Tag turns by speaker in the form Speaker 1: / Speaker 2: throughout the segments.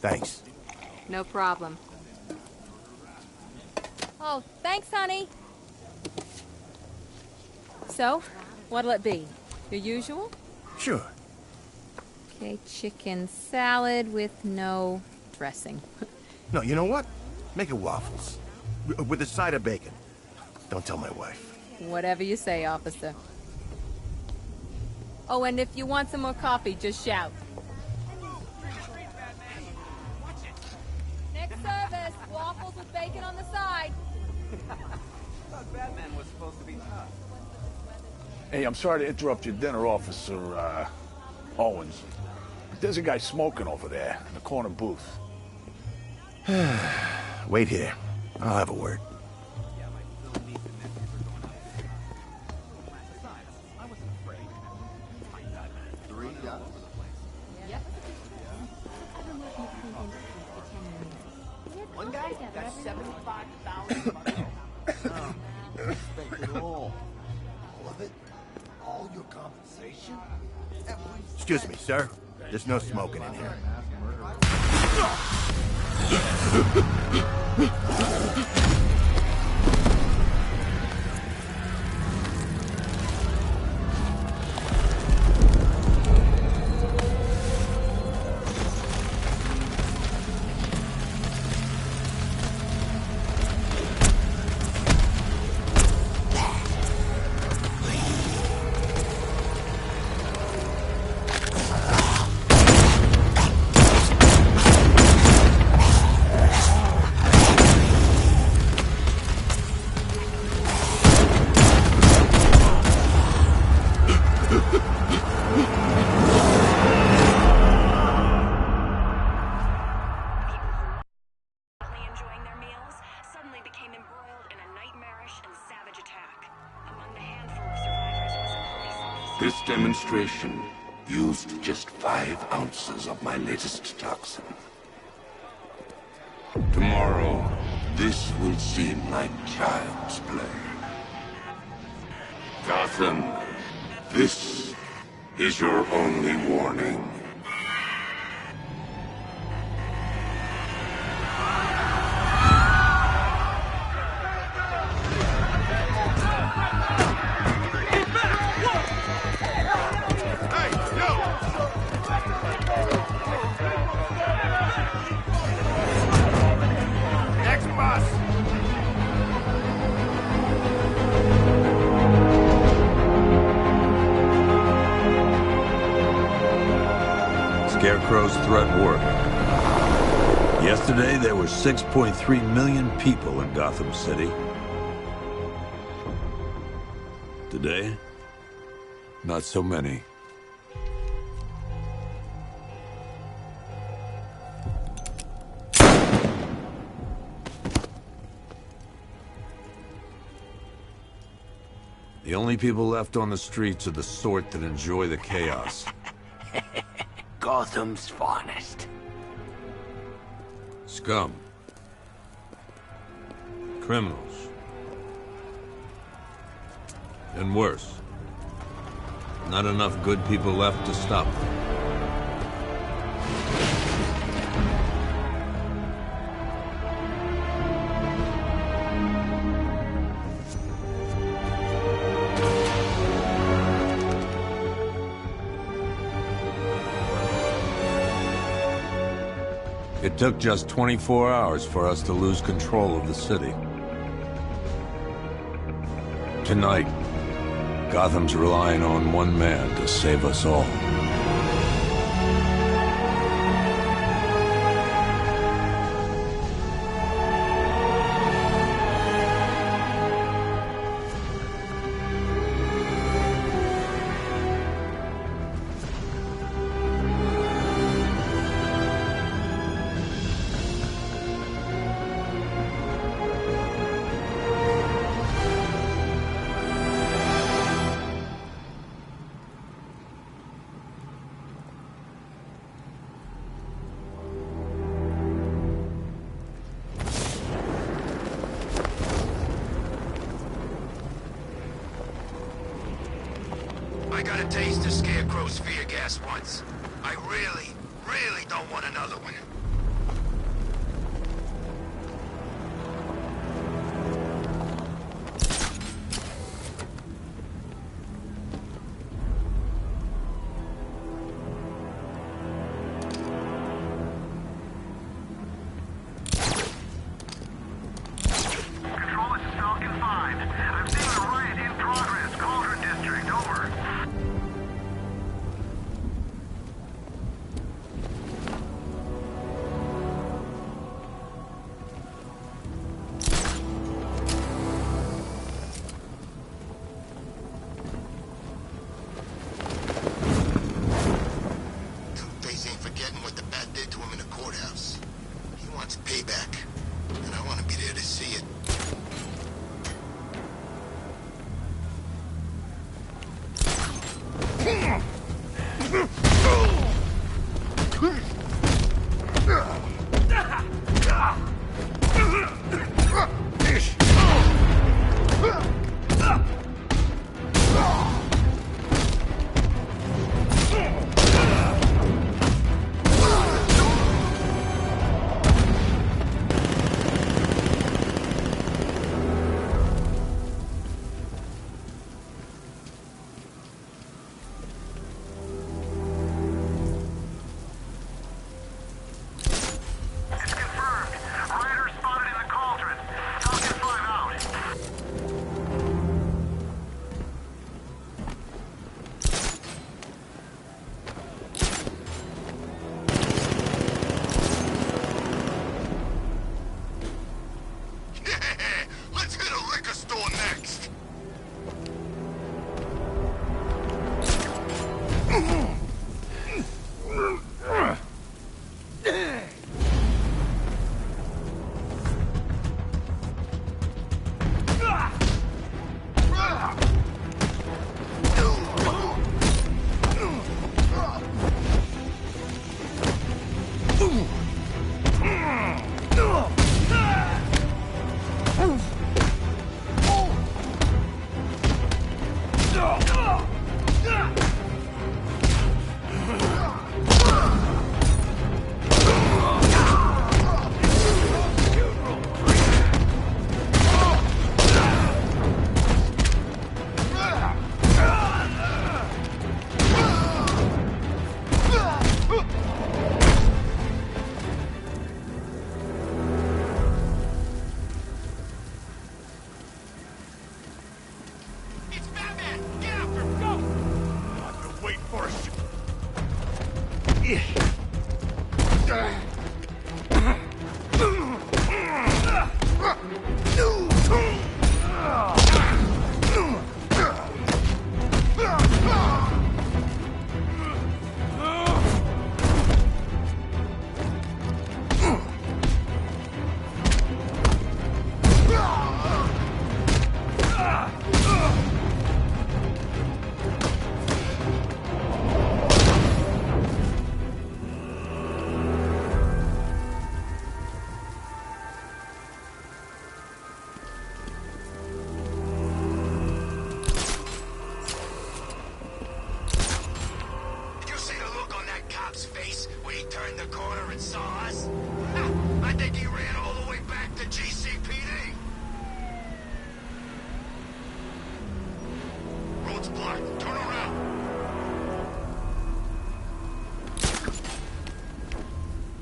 Speaker 1: Thanks.
Speaker 2: No problem. Oh, thanks, honey. So, what'll it be? Your usual?
Speaker 1: Sure.
Speaker 2: Okay, chicken salad with no dressing.
Speaker 1: No, you know what? Make it waffles. With a side of bacon. Don't tell my wife.
Speaker 2: Whatever you say, officer. Oh, and if you want some more coffee, just shout. Next service, waffles with bacon on the side.
Speaker 3: I thought Batman was supposed to be tough.
Speaker 4: Hey, I'm sorry to interrupt your dinner, Officer, Owens. But there's a guy smoking over there in the corner booth.
Speaker 1: Wait here. I'll have a word.
Speaker 3: One guy got 75,000
Speaker 5: Respect it all. All of it? All your compensation?
Speaker 1: Excuse me, sir. There's no smoking in here.
Speaker 6: This demonstration used just 5 ounces of my latest toxin. Tomorrow, this will seem like child's play. Gotham, this is your only warning.
Speaker 7: Scarecrow's threat worked. Yesterday, there were 6.3 million people in Gotham City. Today, not so many. The only people left on the streets are the sort that enjoy the chaos.
Speaker 5: Gotham's finest.
Speaker 7: Scum. Criminals. And worse. Not enough good people left to stop them. It took just 24 hours for us to lose control of the city. Tonight, Gotham's relying on one man to save us all.
Speaker 5: I got a taste of Scarecrow's fear gas once. I really don't want another one.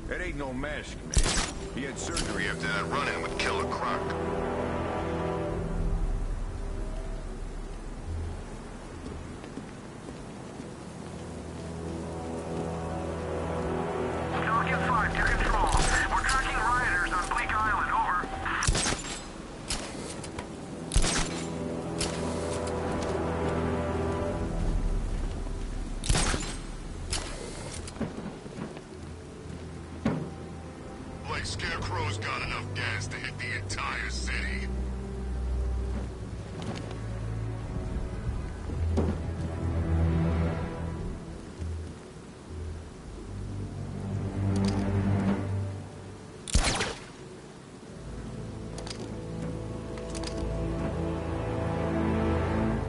Speaker 8: That ain't no mask, man. He had surgery after that run-in with Killer Croc.
Speaker 9: Falcon 5 to control. We're tracking rioters on Bleak Island. Over.
Speaker 8: Like Scarecrow's got enough gas to hit the entire city.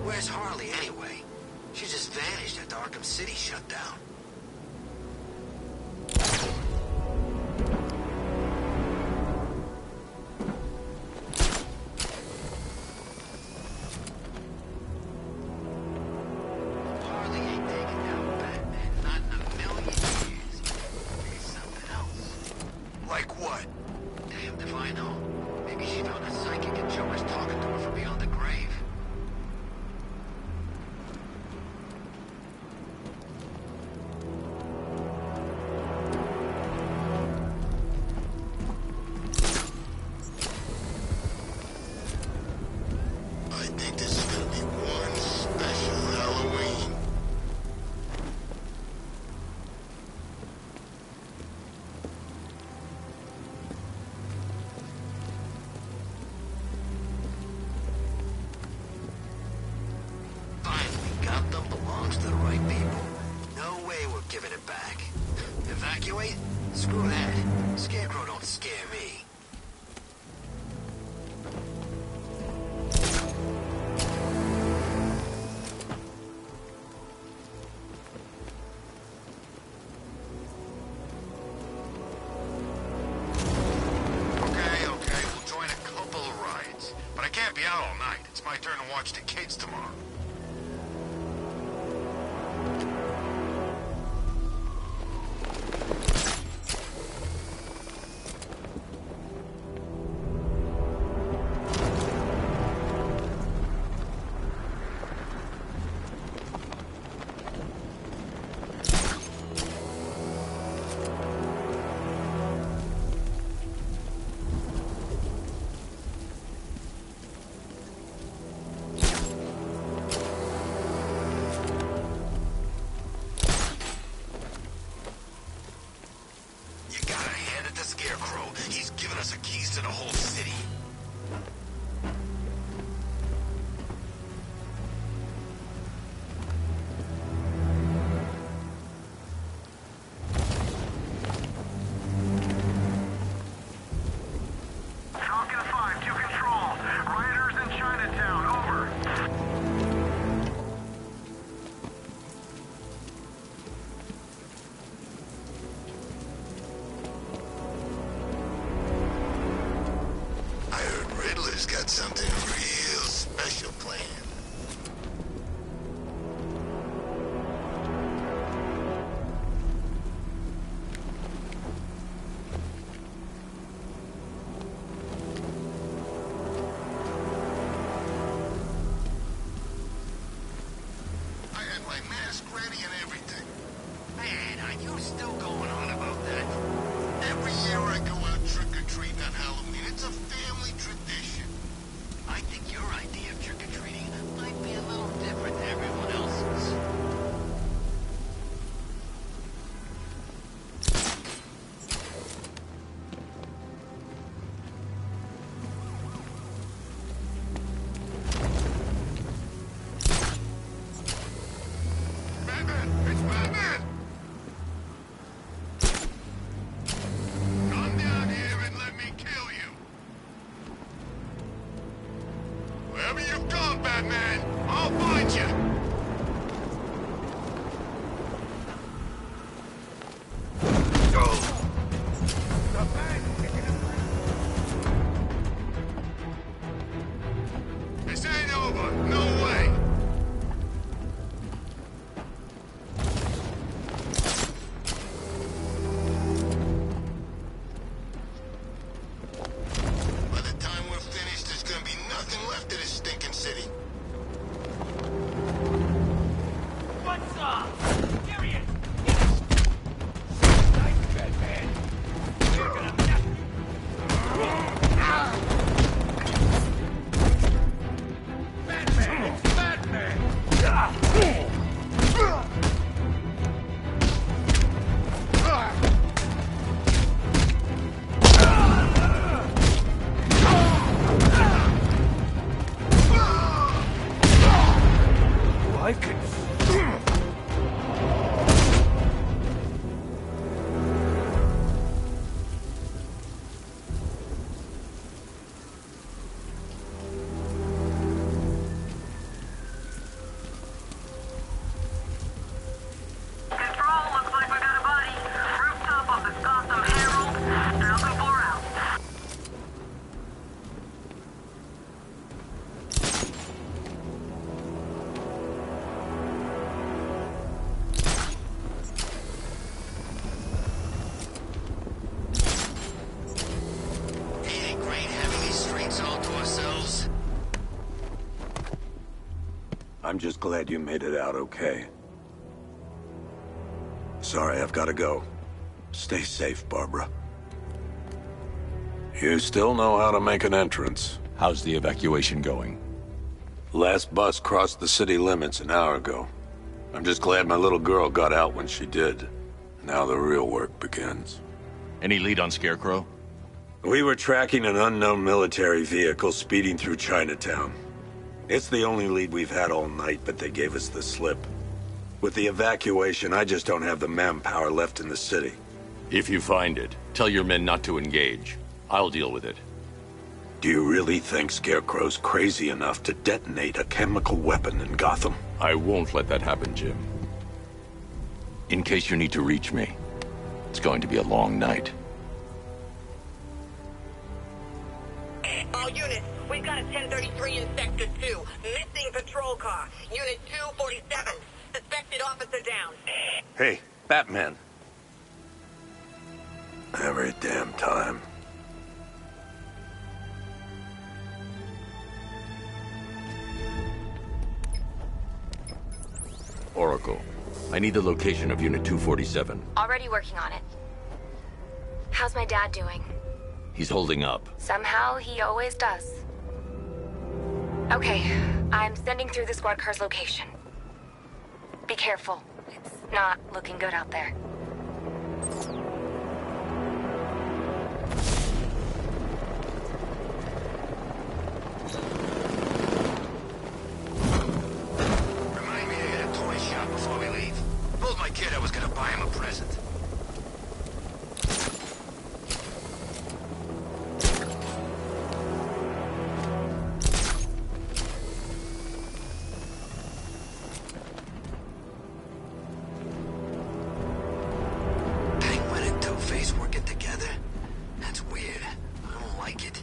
Speaker 5: Where's Harley anyway? She just vanished after Arkham City shut down. Harley ain't taking down Batman, not in a million years. Maybe something else.
Speaker 8: Like what?
Speaker 5: Damned if I know. Maybe she found a psychic and Joker's talking to her from beyond the grave.
Speaker 8: I think this is gonna be one special Halloween.
Speaker 5: Finally, Gotham belongs to the right people. No way we're giving it back. Evacuate? Screw that. Scarecrow don't scare me.
Speaker 8: Okay, we'll join a couple of rides. But I can't be out all night. It's my turn to watch the kids tomorrow. You gotta hand it to Scarecrow. He's given us the keys to the whole city.
Speaker 9: Falcon 5 to control. Rioters in Chinatown. Over.
Speaker 8: Batman! I'll find you! This ain't over. No way. By the time we're finished, there's gonna be nothing left of this stinking city.
Speaker 9: What's up? Here he is.
Speaker 4: Nice, Batman.
Speaker 9: You're gonna mess.
Speaker 4: Batman! It's Batman! Like it.
Speaker 9: Control, looks like we got a body. Rooftop of the Gotham Herald. Falcon 4 out.
Speaker 5: Ain't it great having these streets all to ourselves?
Speaker 7: I'm just glad you made it out okay. Sorry, I've got to go. Stay safe, Barbara. You still know how to make an entrance.
Speaker 10: How's the evacuation going?
Speaker 7: Last bus crossed the city limits an hour ago. I'm just glad my little girl got out when she did. Now the real work begins.
Speaker 10: Any lead on Scarecrow?
Speaker 7: We were tracking an unknown military vehicle speeding through Chinatown. It's the only lead we've had all night, but they gave us the slip. With the evacuation, I just don't have the manpower left in the city.
Speaker 10: If you find it, tell your men not to engage. I'll deal with it.
Speaker 7: Do you really think Scarecrow's crazy enough to detonate a chemical weapon in Gotham?
Speaker 10: I won't let that happen, Jim. In case you need to reach me, it's going to be a long night.
Speaker 11: All units, we've got a 1033 in Sector 2. Missing patrol car. Unit 247. Suspected officer down.
Speaker 7: Hey, Batman. Every damn time.
Speaker 10: Oracle, I need the location of Unit 247.
Speaker 12: Already working on it. How's my dad doing?
Speaker 10: He's holding up.
Speaker 12: Somehow, he always does. Okay, I'm sending through the squad car's location. Be careful. It's not looking good out there.
Speaker 8: Remind me to hit a toy shop before we leave. Told my kid I was gonna buy him a present.
Speaker 5: Penguin and Two-Face working together? That's weird. I don't like it.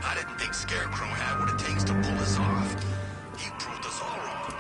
Speaker 8: I didn't think Scarecrow had what it takes to pull this off. He proved us all wrong.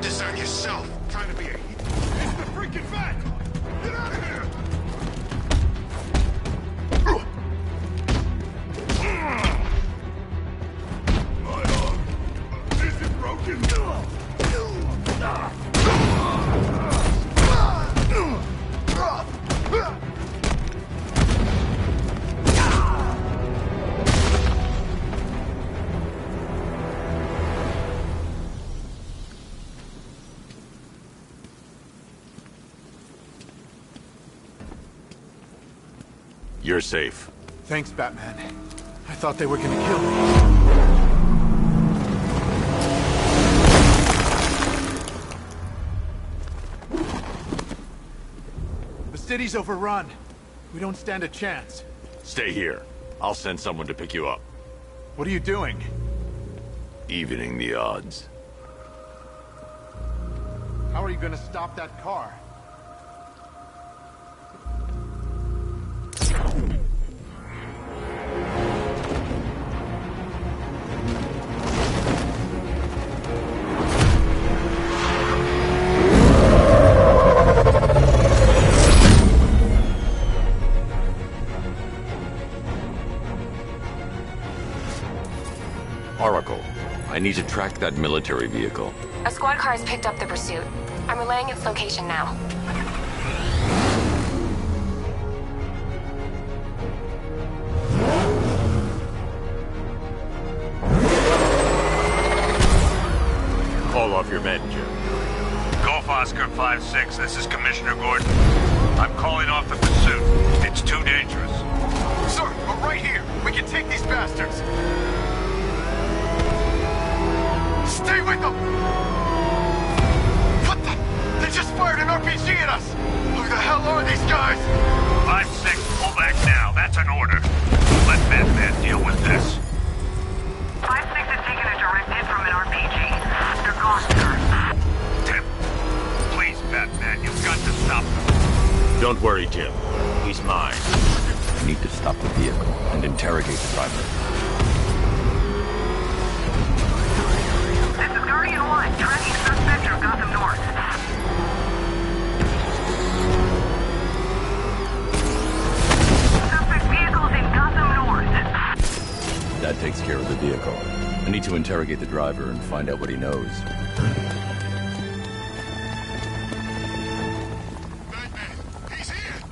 Speaker 8: this on yourself.
Speaker 1: Trying to be a... It's the freaking vet! Get out of here! My arm. Is it broken?
Speaker 10: You're safe.
Speaker 13: Thanks, Batman. I thought they were gonna kill me. The city's overrun. We don't stand a chance.
Speaker 10: Stay here. I'll send someone to pick you up.
Speaker 13: What are you doing?
Speaker 10: Evening the odds.
Speaker 13: How are you gonna stop that car?
Speaker 10: Oracle, I need to track that military vehicle.
Speaker 12: A squad car has picked up the pursuit. I'm relaying its location now.
Speaker 10: Call off your men, Jim.
Speaker 14: Golf Oscar 5-6, this is Commissioner Gordon. I'm calling off the pursuit. It's too dangerous.
Speaker 1: Sir, we're right here. We can take these bastards. Stay with them! What the? They just fired an RPG at us! Who the hell are these guys?
Speaker 14: 5-6, pull back now. That's an order. Let Batman deal with this.
Speaker 9: 5-6 has taken a direct hit from an RPG. They're gone, sir.
Speaker 14: Tim, please, Batman, you've got to stop them.
Speaker 10: Don't worry, Jim. He's mine. I need to stop the vehicle and interrogate the driver.
Speaker 9: This is Guardian 1, tracking suspect through Gotham North. Suspect vehicles in Gotham North.
Speaker 10: That takes care of the vehicle. I need to interrogate the driver and find out what he knows.
Speaker 8: Batman, he's here!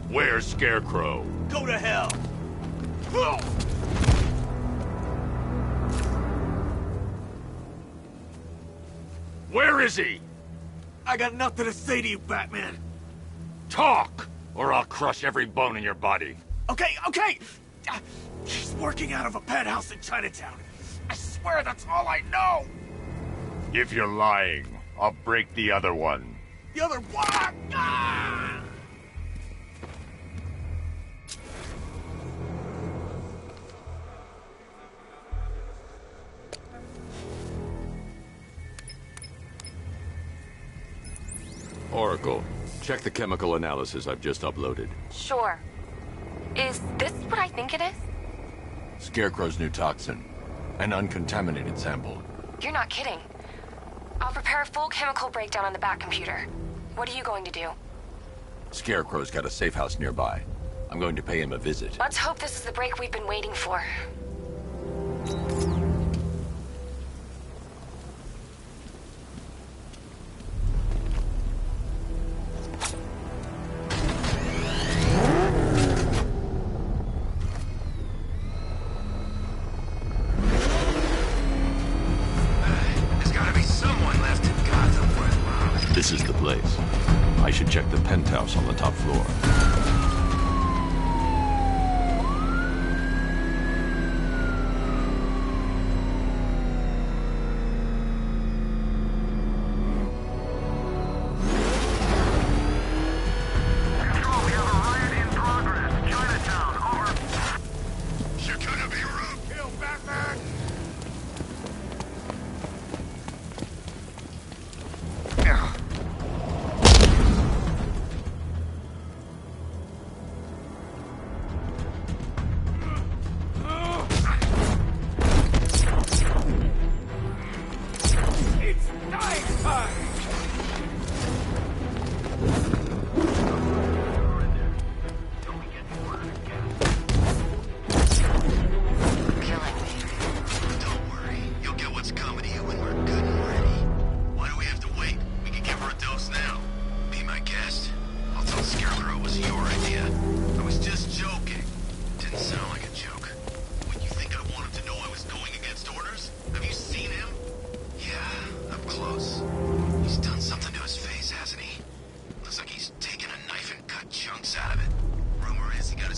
Speaker 10: Where's Scarecrow?
Speaker 1: Go to hell!
Speaker 10: Where is he?
Speaker 1: I got nothing to say to you, Batman.
Speaker 10: Talk, or I'll crush every bone in your body.
Speaker 1: Okay. He's working out of a penthouse in Chinatown. I swear that's all I know.
Speaker 10: If you're lying, I'll break the other one.
Speaker 1: The other one. Ah!
Speaker 10: Oracle, check the chemical analysis I've just uploaded.
Speaker 12: Sure. Is this what I think it is?
Speaker 10: Scarecrow's new toxin. An uncontaminated sample.
Speaker 12: You're not kidding. I'll prepare a full chemical breakdown on the back computer. What are you going to do?
Speaker 10: Scarecrow's got a safe house nearby. I'm going to pay him a visit.
Speaker 12: Let's hope this is the break we've been waiting for.
Speaker 10: This is the place. I should check the penthouse on the top floor.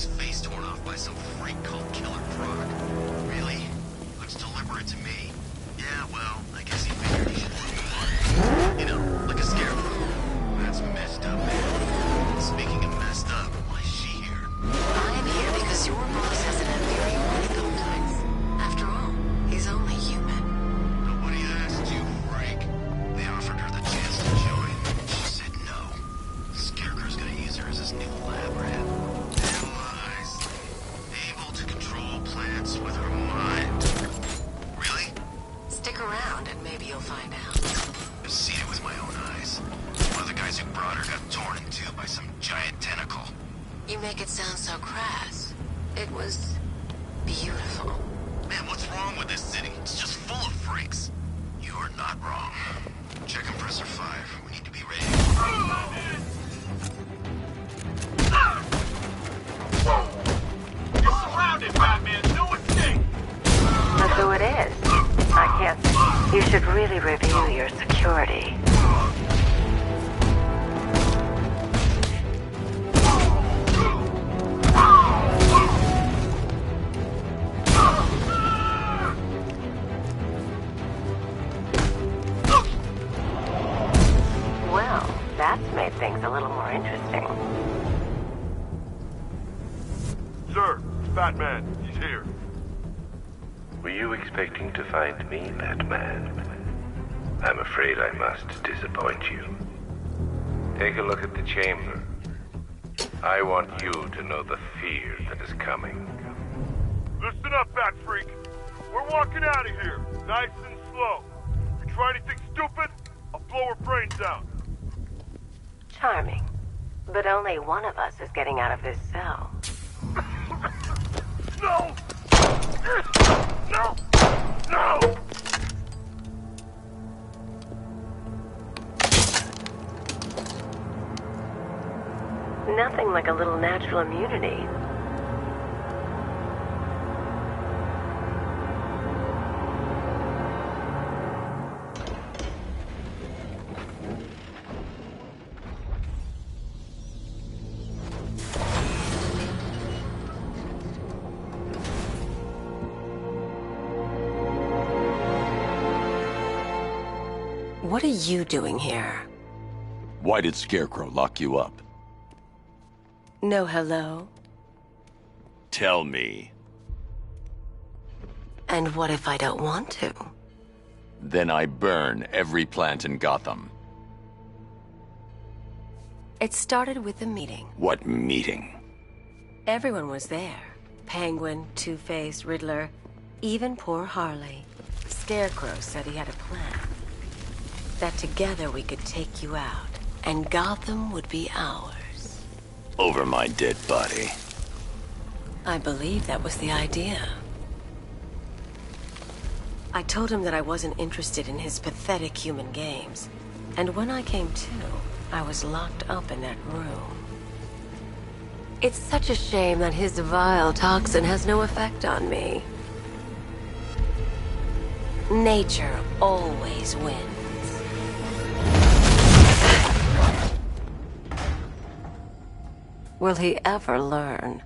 Speaker 5: his face torn off by some freak called Killer Croc. Really? Looks deliberate to me. Yeah, well, I guess he figured he should look good. You know, like a scarecrow. That's messed up, man. Speaking of messed up, why is she here?
Speaker 12: I'm here because your boss has an inferiority complex. After all, he's only human.
Speaker 5: Nobody asked you, freak. They offered her the chance to join. She said no. Scarecrow's gonna use her as his new lab rat. Damn lies. Able to control plants with her mind. Really?
Speaker 12: Stick around and maybe you'll find out.
Speaker 5: I've seen it with my own eyes. One of the guys who brought her got torn in two by some giant tentacle.
Speaker 12: You make it sound so crass. It was beautiful.
Speaker 5: Man, what's wrong with this city? It's just full of freaks. You are not wrong. Check compressor 5. We need to be ready.
Speaker 1: You're surrounded, Batman. No escape.
Speaker 15: Look who it is. I can't. You should really review your security. Well, that's made things a little more interesting.
Speaker 16: Sir, it's Batman. He's here.
Speaker 17: Were you expecting to find me, Batman? I'm afraid I must disappoint you. Take a look at the chamber. I want you to know the fear that is coming.
Speaker 16: Listen up, Bat Freak. We're walking out of here, nice and slow. If you try anything stupid, I'll blow her brains out.
Speaker 15: Charming. But only one of us is getting out of this cell.
Speaker 16: No! No! No!
Speaker 15: Nothing like a little natural immunity.
Speaker 12: What are you doing here?
Speaker 10: Why did Scarecrow lock you up?
Speaker 12: No hello?
Speaker 10: Tell me.
Speaker 12: And what if I don't want to?
Speaker 10: Then I burn every plant in Gotham.
Speaker 12: It started with a meeting.
Speaker 10: What meeting?
Speaker 12: Everyone was there. Penguin, Two-Face, Riddler, even poor Harley. Scarecrow said he had a plan. That together we could take you out, and Gotham would be ours.
Speaker 10: Over my dead body.
Speaker 12: I believe that was the idea. I told him that I wasn't interested in his pathetic human games. And when I came to, I was locked up in that room. It's such a shame that his vile toxin has no effect on me. Nature always wins. Will he ever learn?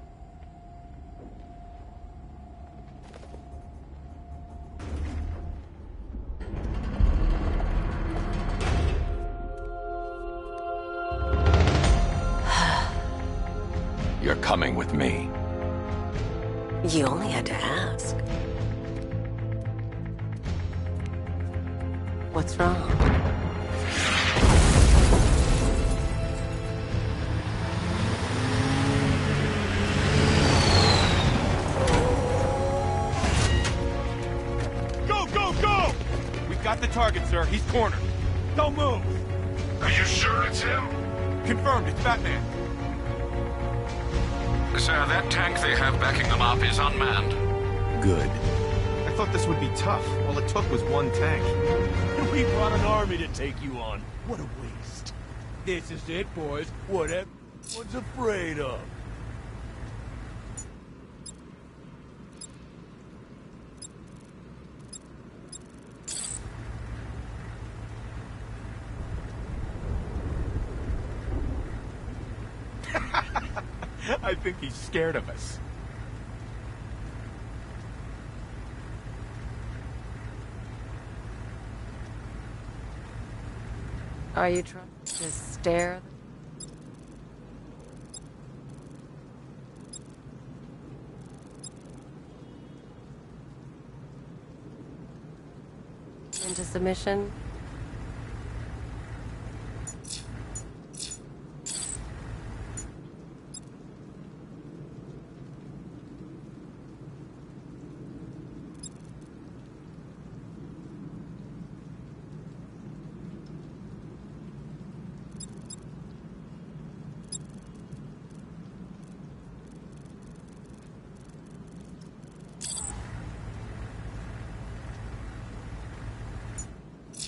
Speaker 10: You're coming with me.
Speaker 12: You only had to ask. What's wrong?
Speaker 13: Got the target, sir. He's cornered. Don't move.
Speaker 8: Are you sure it's him?
Speaker 13: Confirmed. It's Batman.
Speaker 14: Sir, that tank they have backing them up is unmanned.
Speaker 13: Good. I thought this would be tough. All it took was one tank.
Speaker 1: We brought an army to take you on. What a waste. This is it, boys. What everyone's afraid of.
Speaker 13: I think he's scared of us.
Speaker 12: Are you trying to stare? Into submission?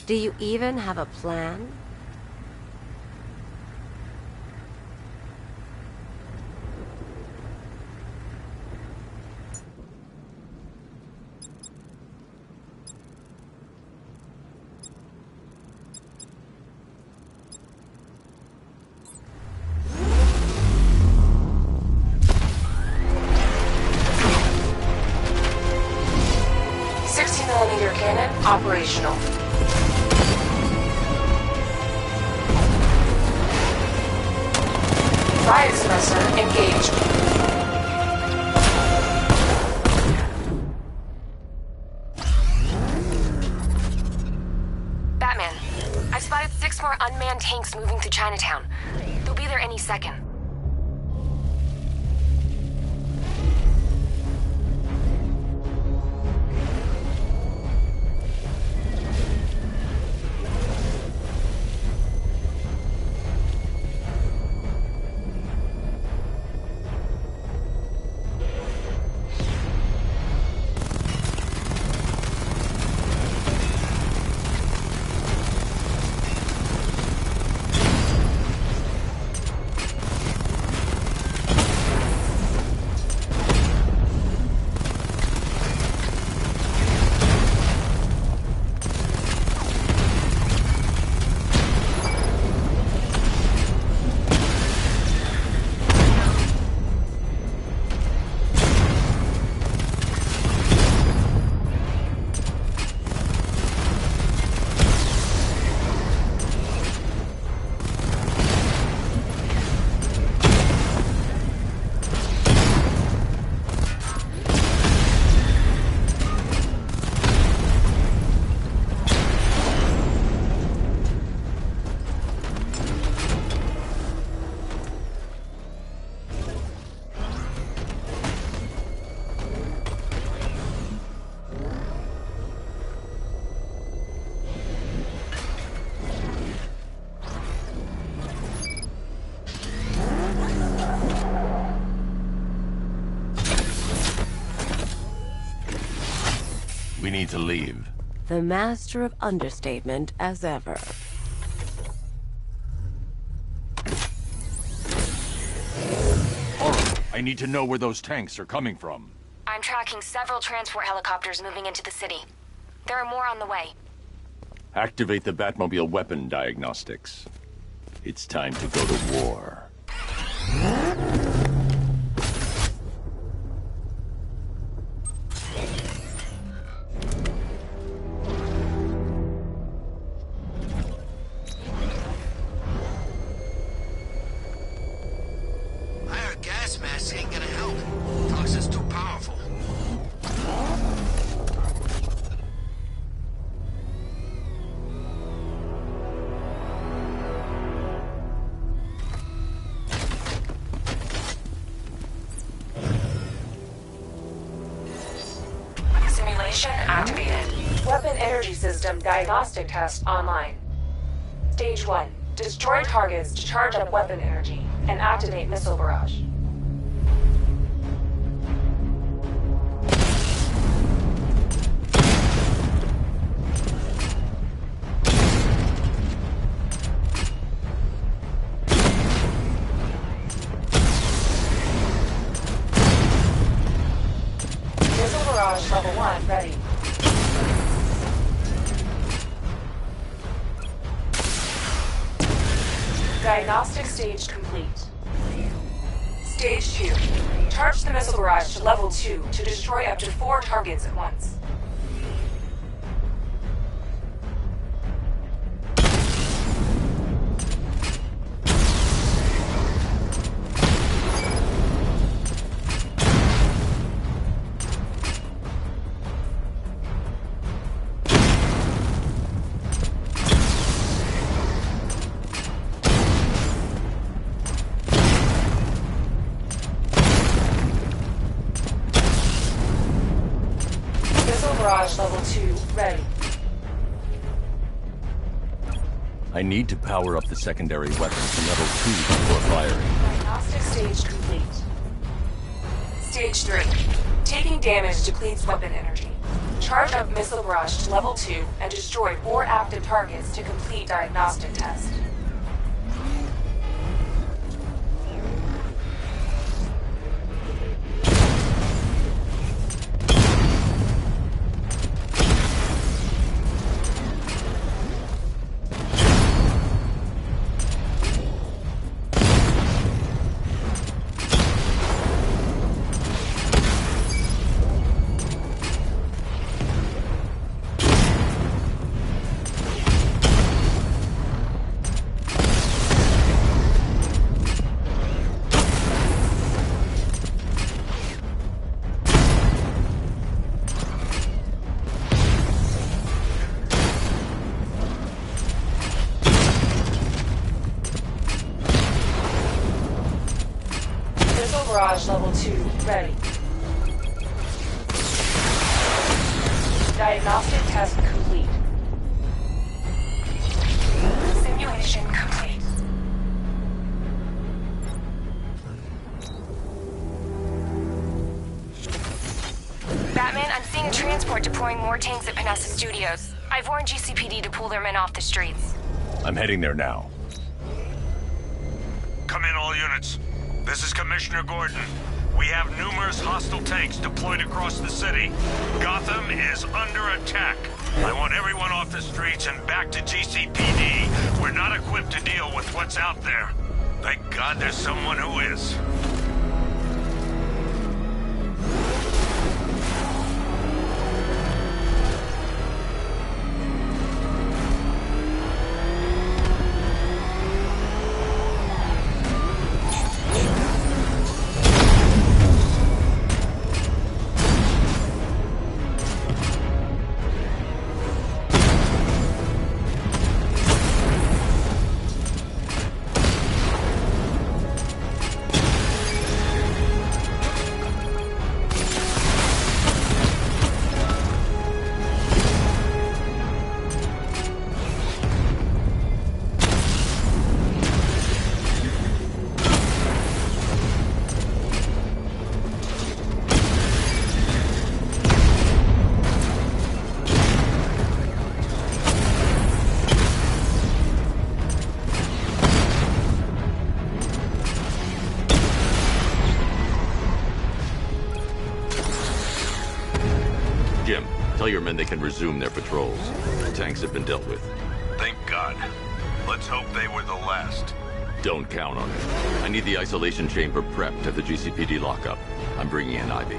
Speaker 12: Do you even have a plan?
Speaker 15: .60mm cannon operational. Riot suppressor engaged. Batman, I've spotted 6 more unmanned tanks moving through Chinatown. They'll be there any second.
Speaker 10: We need to leave.
Speaker 12: The master of understatement as ever.
Speaker 10: I need to know where those tanks are coming from.
Speaker 15: I'm tracking several transport helicopters moving into the city. There are more on the way.
Speaker 10: Activate the Batmobile weapon diagnostics. It's time to go to war.
Speaker 8: Higher gas mask ain't gonna help. Toxin's too powerful.
Speaker 15: Simulation activated. Weapon energy system diagnostic test online. Stage 1. Destroy targets to charge up weapon energy and activate missile barrage. Missile barrage level 1 ready. Diagnostic stage complete. Stage 2. Charge the missile barrage to level 2 to destroy up to 4 targets at once. Barrage level 2 ready.
Speaker 10: I need to power up the secondary weapons to level 2 before firing.
Speaker 15: Diagnostic stage complete. Stage 3. Taking damage depletes weapon energy. Charge up missile barrage to level 2 and destroy 4 active targets to complete diagnostic test. Barrage level 2 ready. Diagnostic test complete. Simulation complete.
Speaker 18: Batman, I'm seeing a transport deploying more tanks at Panessa Studios. I've warned GCPD to pull their men off the streets.
Speaker 10: I'm heading there now.
Speaker 14: Come in, all units. This is Commissioner Gordon. We have numerous hostile tanks deployed across the city. Gotham is under attack. I want everyone off the streets and back to GCPD. We're not equipped to deal with what's out there. Thank God there's someone who is.
Speaker 10: Jim, tell your men they can resume their patrols. The tanks have been dealt with.
Speaker 14: Thank God. Let's hope they were the last.
Speaker 10: Don't count on it. I need the isolation chamber prepped at the GCPD lockup. I'm bringing in Ivy.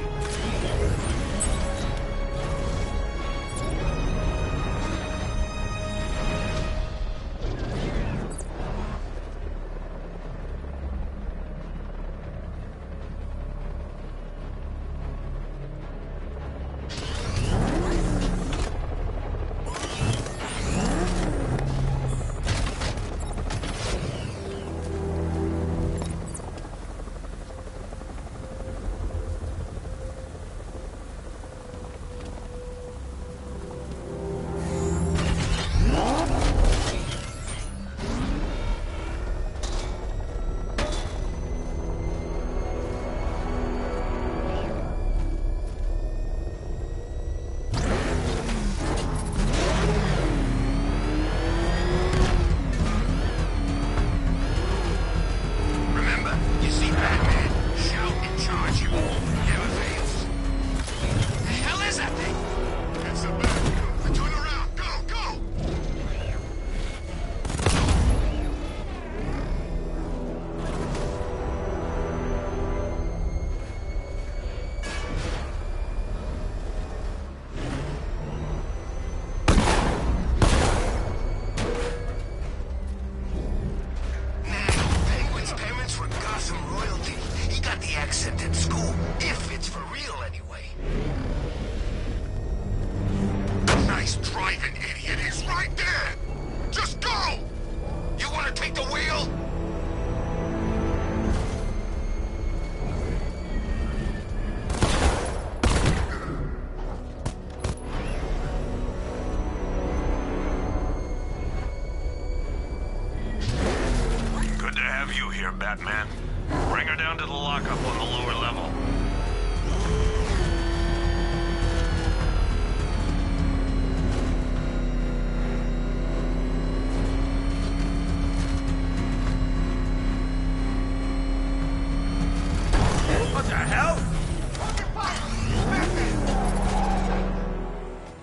Speaker 1: the hell?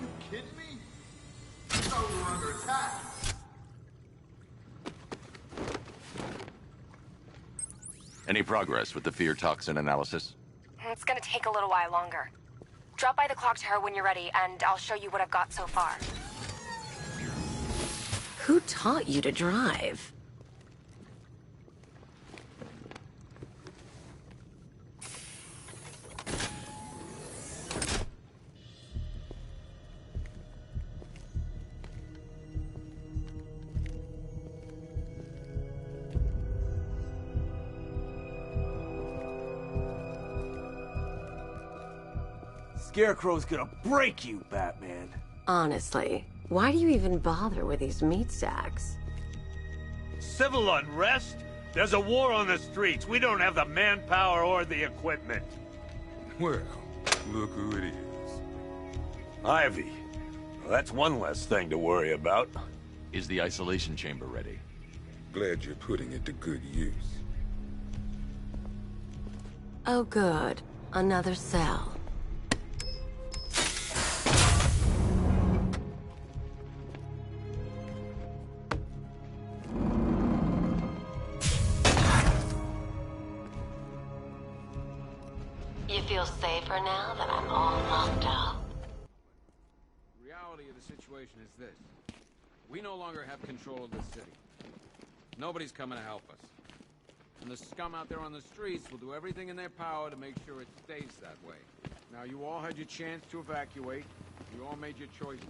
Speaker 19: You kidding me? I thought we were under attack.
Speaker 10: Any progress with the fear toxin analysis?
Speaker 18: It's gonna take a little while longer. Drop by the clock tower when you're ready, and I'll show you what I've got so far.
Speaker 12: Who taught you to drive?
Speaker 1: Scarecrow's gonna break you, Batman.
Speaker 12: Honestly, why do you even bother with these meat sacks?
Speaker 14: Civil unrest? There's a war on the streets. We don't have the manpower or the equipment.
Speaker 6: Well, look who it is.
Speaker 7: Ivy. Well, that's one less thing to worry about.
Speaker 10: Is the isolation chamber ready?
Speaker 6: Glad you're putting it to good use.
Speaker 12: Oh good. Another cell. You feel safer now that I'm all locked up?
Speaker 20: The reality of the situation is this. We no longer have control of this city. Nobody's coming to help us. And the scum out there on the streets will do everything in their power to make sure it stays that way. Now, you all had your chance to evacuate. You all made your choices.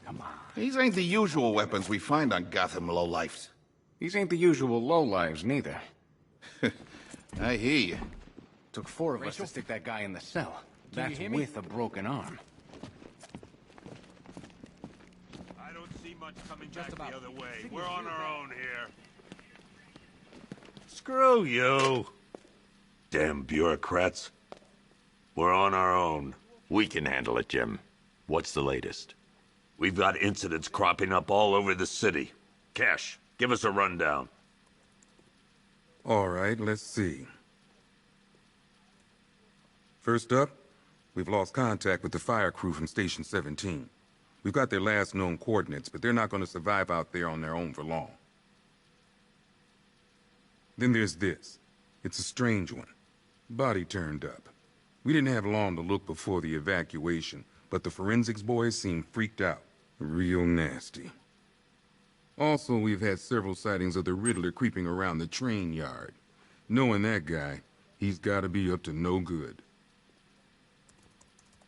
Speaker 19: Come on. These ain't the usual weapons we find on Gotham lowlifes. These ain't the usual lowlives, neither. I hear you. Took 4 of us to stick that guy in the cell. That's with a broken arm.
Speaker 14: I don't see much coming back the other way. We're on our own here.
Speaker 7: Screw you. Damn bureaucrats. We're on our own.
Speaker 10: We can handle it, Jim. What's the latest?
Speaker 7: We've got incidents cropping up all over the city. Cash, give us a rundown.
Speaker 6: All right, let's see. First up, we've lost contact with the fire crew from Station 17. We've got their last known coordinates, but they're not going to survive out there on their own for long. Then there's this. It's a strange one. Body turned up. We didn't have long to look before the evacuation, but the forensics boys seemed freaked out. Real nasty. Also, we've had several sightings of the Riddler creeping around the train yard. Knowing that guy, he's got to be up to no good.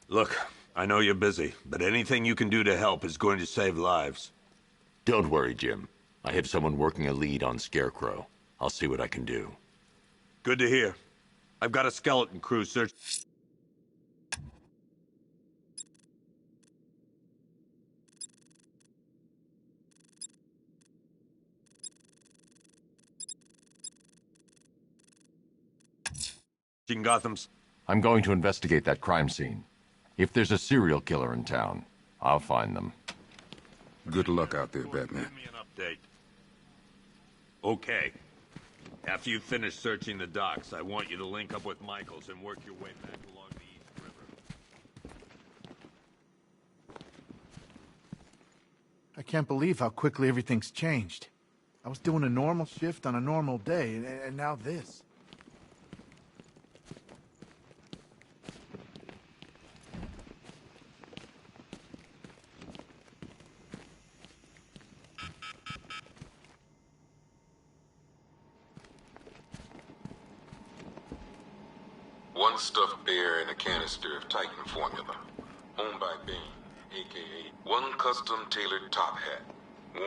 Speaker 7: Look, I know you're busy, but anything you can do to help is going to save lives.
Speaker 10: Don't worry, Jim. I have someone working a lead on Scarecrow. I'll see what I can do.
Speaker 7: Good to hear. I've got a skeleton crew search... Gotham's...
Speaker 10: I'm going to investigate that crime scene. If there's a serial killer in town, I'll find them.
Speaker 6: Good luck out there, Batman.
Speaker 7: Give me an update. Okay. After you finish searching the docks, I want you to link up with Michaels and work your way back along the East River.
Speaker 21: I can't believe how quickly everything's changed. I was doing a normal shift on a normal day, and now this.
Speaker 6: One stuffed bear and a canister of Titan formula, owned by Bane, a.k.a. one custom-tailored top hat,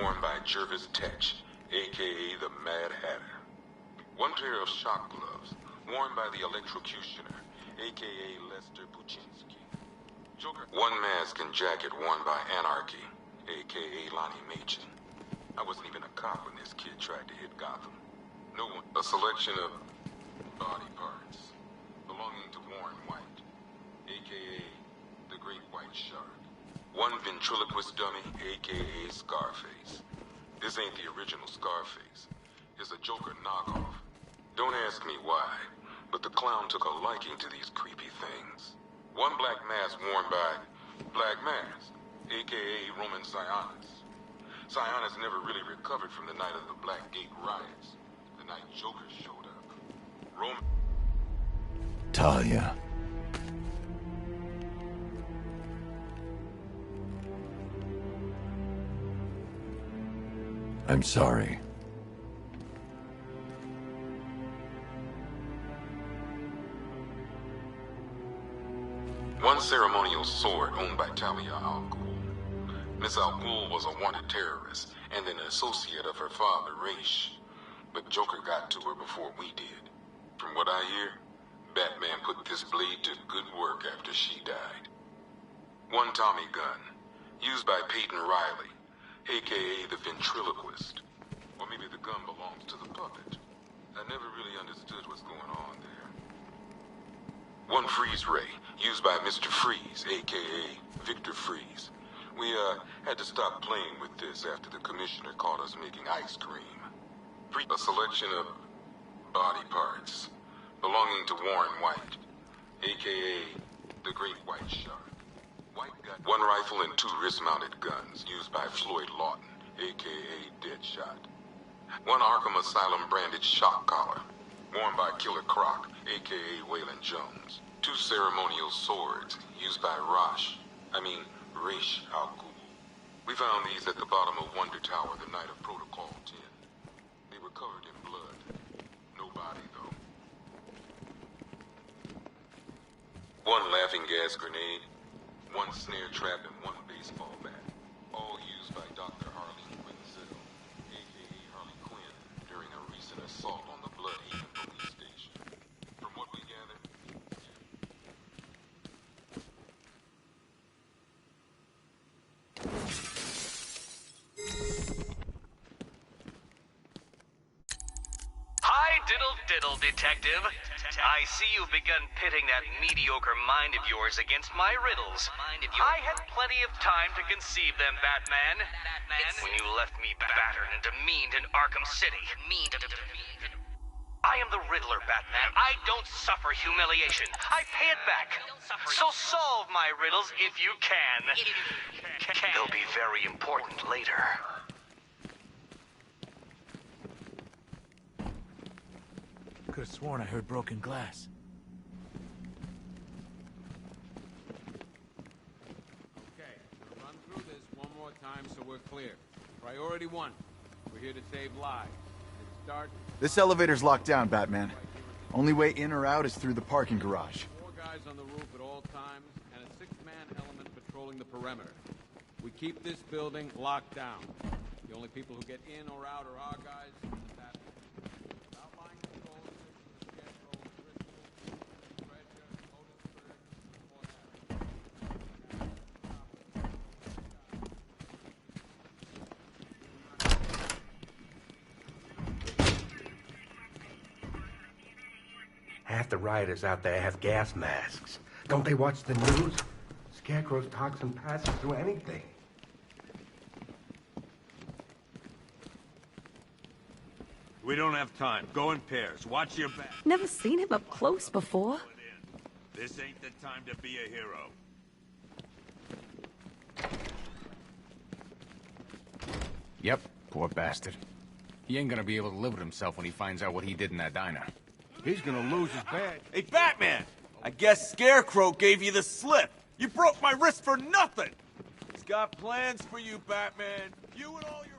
Speaker 6: worn by Jervis Tetch, a.k.a. the Mad Hatter. One pair of shock gloves, worn by the Electrocutioner, a.k.a. Lester Buczynski. Joker. One mask and jacket worn by Anarchy, a.k.a. Lonnie Machin. I wasn't even a cop when this kid tried to hit Gotham. No one. A selection of body parts belonging to Warren White, a.k.a. the Great White Shark. One ventriloquist dummy, a.k.a. Scarface. This ain't the original Scarface. It's a Joker knockoff. Don't ask me why. but the clown took a liking to these creepy things. One black mask worn by Black Mask, a.k.a. Roman Sionis. Sionis never really recovered from the night of the Black Gate riots, the night Joker showed up. Roman...
Speaker 10: Talia. I'm sorry.
Speaker 6: One ceremonial sword owned by Talia al Ghul. Miss al Ghul was a wanted terrorist and an associate of her father, Raish. But Joker got to her before we did. From what I hear, Batman put this blade to good work after she died. One Tommy gun, used by Peyton Riley, a.k.a. the ventriloquist. Or maybe the gun belongs to the puppet. I never really understood what's going on there. One freeze ray, used by Mr. Freeze, a.k.a. Victor Freeze. We, had to stop playing with this after the commissioner caught us making ice cream. A selection of body parts belonging to Warren White, a.k.a. the Great White Shark. White got one rifle and 2 wrist-mounted guns used by Floyd Lawton, a.k.a. Deadshot. One Arkham Asylum branded shock collar, worn by Killer Croc, a.k.a. Waylon Jones. 2 ceremonial swords used by Raish al Ghul. We found these at the bottom of Wonder Tower the night of Protocol 10. They were covered in blood. No body, though. One laughing gas grenade, 1 snare trap, and 1 baseball bat. All used by Dr. Harleen Quinzel, a.k.a. Harley Quinn, during a recent assault on the Bloodhaven police station. From what we gathered...
Speaker 2: Hi, diddle, detective. I see you've begun pitting that mediocre mind of yours against my riddles. I had plenty of time to conceive them, Batman. When you left me battered and demeaned in Arkham City. I am the Riddler, Batman. I don't suffer humiliation. I pay it back. So solve my riddles if you can. They'll be very important later.
Speaker 21: Could have sworn I heard broken glass.
Speaker 20: Okay, we'll run through this one more time so we're clear. Priority 1, we're here to save lives. Let's start.
Speaker 13: This elevator's locked down, Batman. Only way in or out is through the parking garage.
Speaker 20: 4 guys on the roof at all times, and a 6-man element patrolling the perimeter. We keep this building locked down. The only people who get in or out are our guys and that. Outlying control systems, Scarecrow, Crystal, Treasure, Otisburg,
Speaker 22: Half the rioters out there have gas masks. Don't they watch the news? Scarecrow's toxin passes through anything.
Speaker 14: We don't have time. Go in pairs. Watch your back.
Speaker 23: Never seen him up close before.
Speaker 14: This ain't the time to be a hero.
Speaker 19: Yep, poor bastard. He ain't gonna be able to live with himself when he finds out what he did in that diner.
Speaker 13: He's gonna lose his badge.
Speaker 1: Hey, Batman! I guess Scarecrow gave you the slip. You broke my wrist for nothing. He's got plans for you, Batman. You and all your...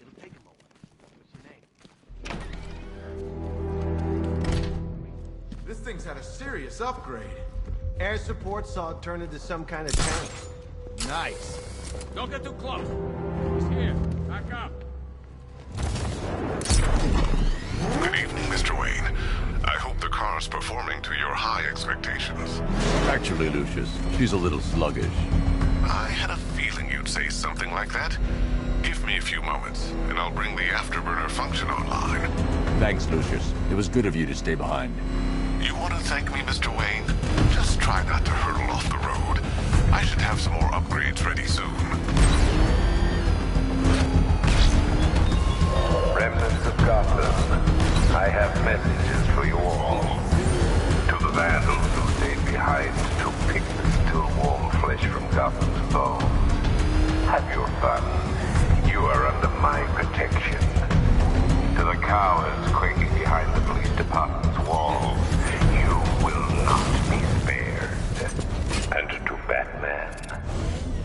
Speaker 22: It'll take a moment. What's your name?
Speaker 21: This thing's had a serious upgrade.
Speaker 24: Air support saw it turn into some kind of tank.
Speaker 21: Nice.
Speaker 20: Don't get too close. He's here. Back up.
Speaker 8: Good evening, Mr. Wayne. I hope the car's performing to your high expectations.
Speaker 10: Actually, Lucius, she's a little sluggish.
Speaker 8: I had a feeling you'd say something like that. Give me a few moments, and I'll bring the afterburner function online.
Speaker 10: Thanks, Lucius. It was good of you to stay behind.
Speaker 8: You want to thank me, Mr. Wayne? Just try not to hurtle off the road. I should have some more upgrades ready soon.
Speaker 17: Rem inhabitants of Gotham, I have messages for you all. To the vandals who stayed behind to pick the still warm flesh from Gotham's bones, have your fun. You are under my protection. To the cowards quaking behind the police department's walls, you will not be spared. And to Batman,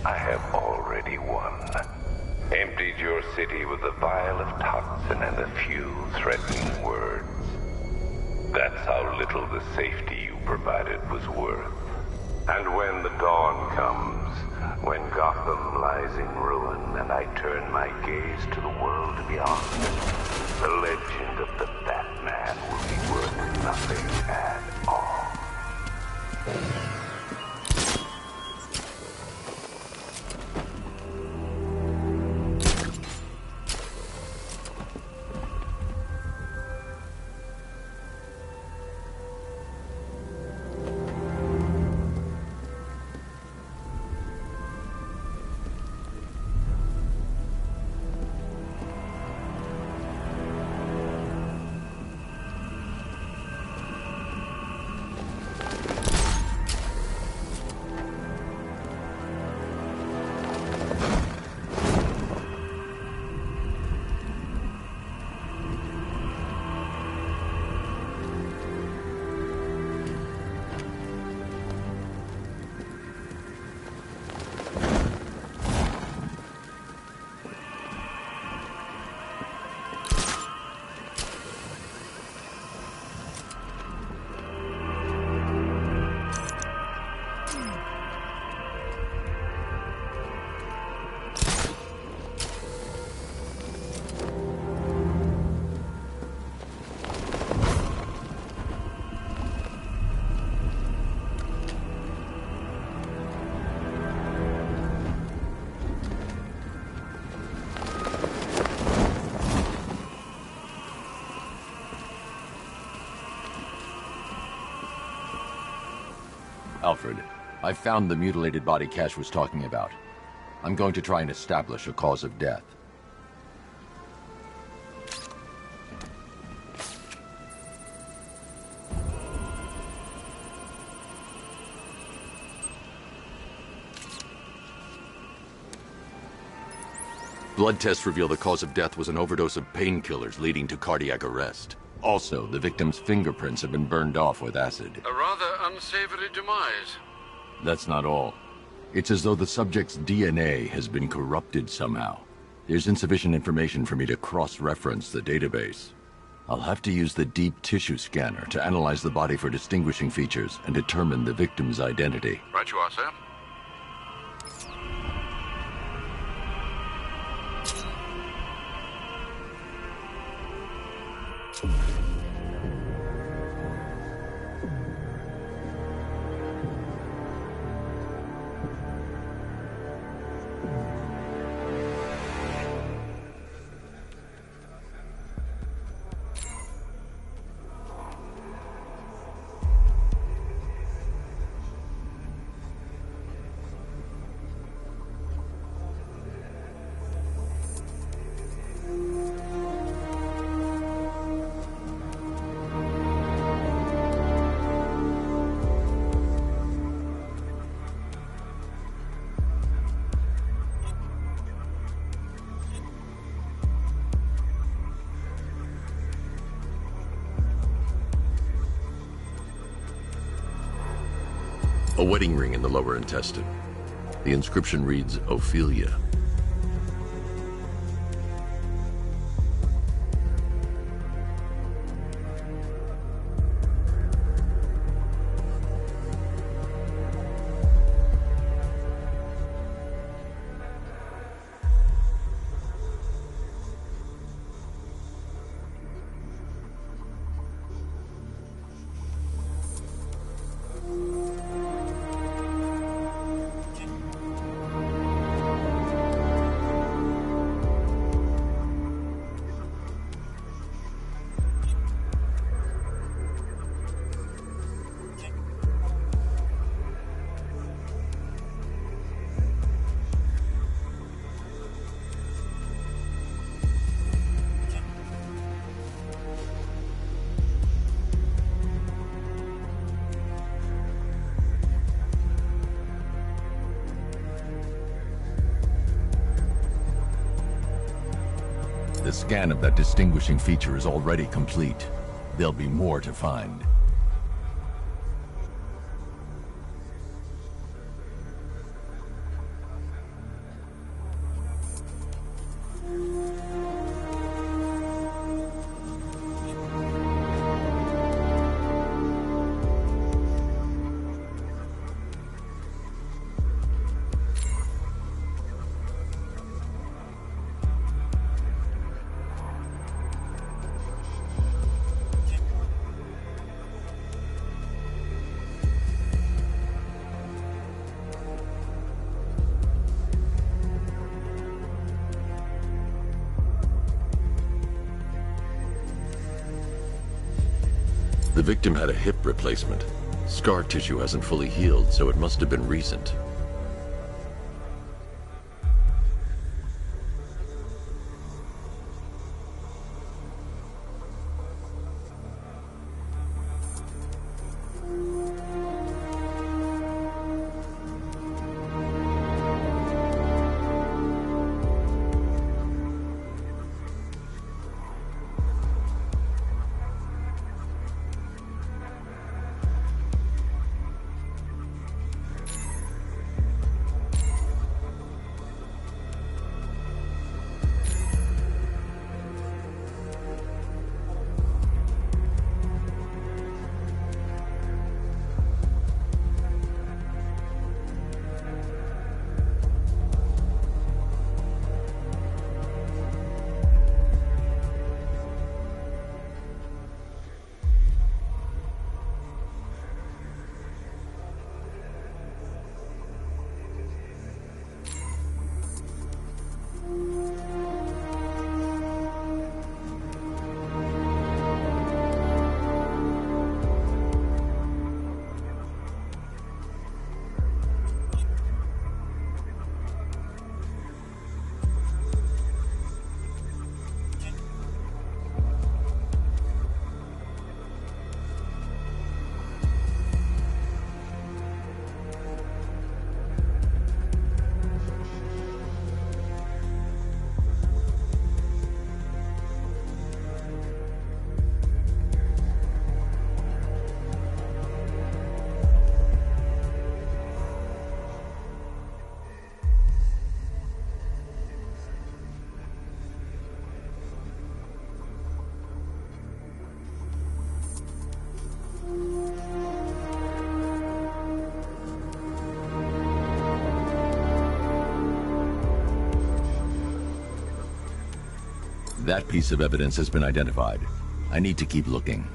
Speaker 17: I have already won. Emptied your city with a vial of toxin and a few threatening words. That's how little the safety you provided was worth. And when the dawn comes, when Gotham lies in ruin and I turn my gaze to the world beyond, the legend of the Batman will be worth nothing at all.
Speaker 10: Alfred, I found the mutilated body Cash was talking about. I'm going to try and establish a cause of death. Blood tests reveal the cause of death was an overdose of painkillers leading to cardiac arrest. Also, the victim's fingerprints have been burned off with acid.
Speaker 3: A rather unsavory demise.
Speaker 10: That's not all. It's as though the subject's DNA has been corrupted somehow. There's insufficient information for me to cross-reference the database. I'll have to use the deep tissue scanner to analyze the body for distinguishing features and determine the victim's identity.
Speaker 3: Right you are, sir.
Speaker 10: A wedding ring in the lower intestine. The inscription reads, Ophelia. scan of that distinguishing feature is already complete. There'll be more to find. The victim had a hip replacement. Scar tissue hasn't fully healed, so it must have been recent. That piece of evidence has been identified. I need to keep looking.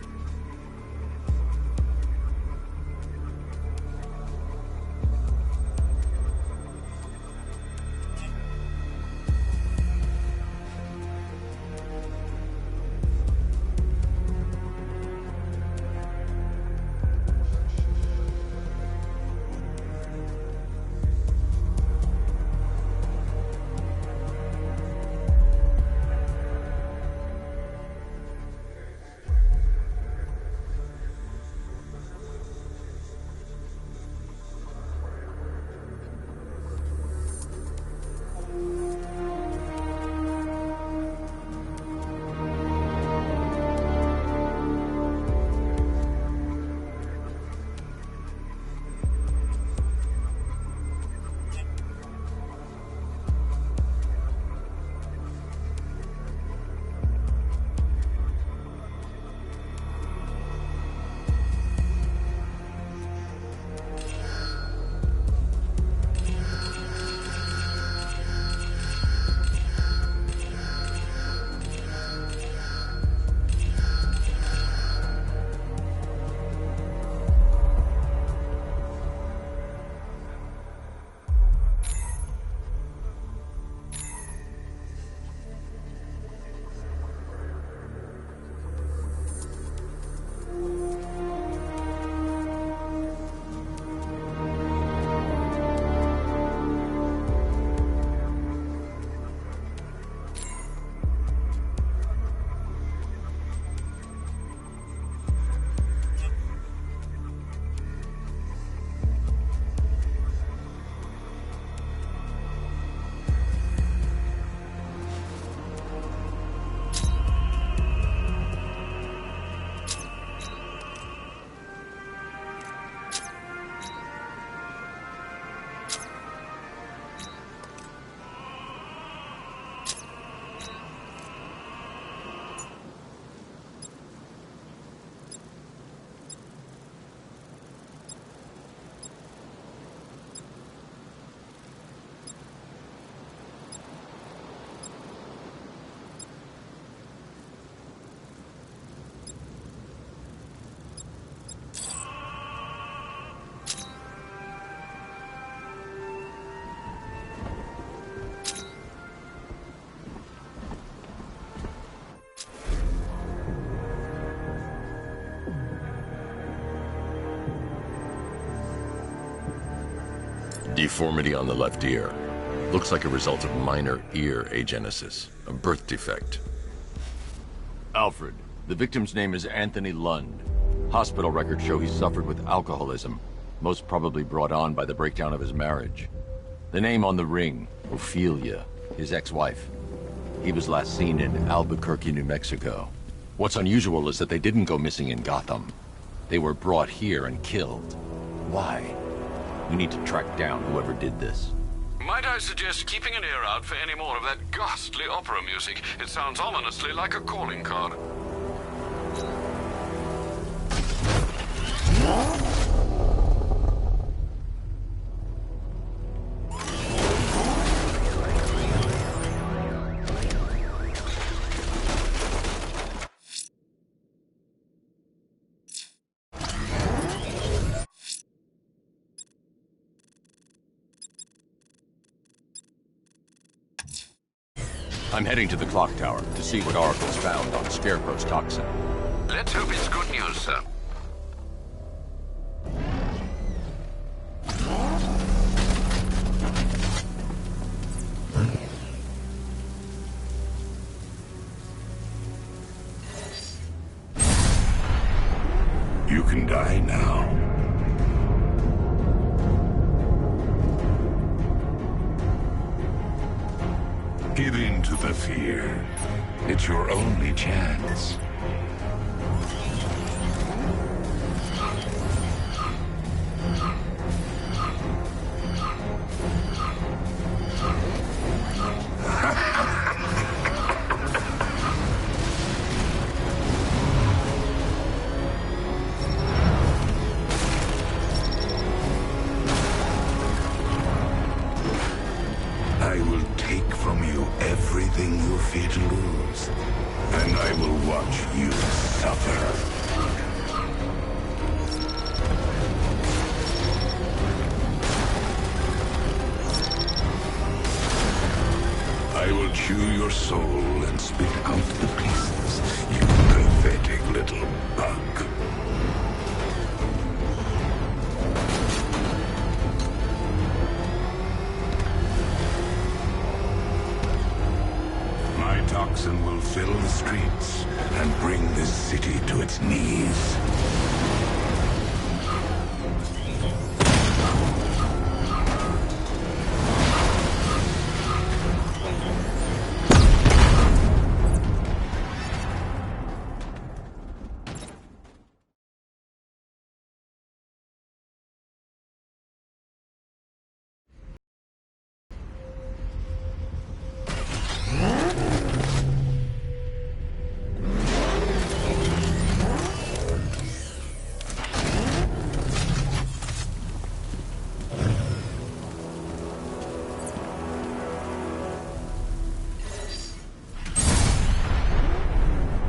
Speaker 10: Deformity on the left ear. Looks like a result of minor ear agenesis, a birth defect. Alfred, the victim's name is Anthony Lund. Hospital records show he suffered with alcoholism, most probably brought on by the breakdown of his marriage. The name on the ring, Ophelia, his ex-wife. He was last seen in Albuquerque, New Mexico. What's unusual is that they didn't go missing in Gotham. They were brought here and killed. Why? We need to track down whoever did this.
Speaker 8: Might I suggest keeping an ear out for any more of that ghastly opera music? It sounds ominously like a calling card.
Speaker 10: I'm heading to the clock tower to see what Oracle's found on Scarecrow's toxin.
Speaker 8: Let's hope it's good news, sir.
Speaker 4: You can die now. Give in to the fear. It's your only chance. I will take from you everything you fear to lose, and I will watch you suffer. I will chew your soul and spit out the pieces, you pathetic little bug. My toxin will fill the streets and bring this city to its knees.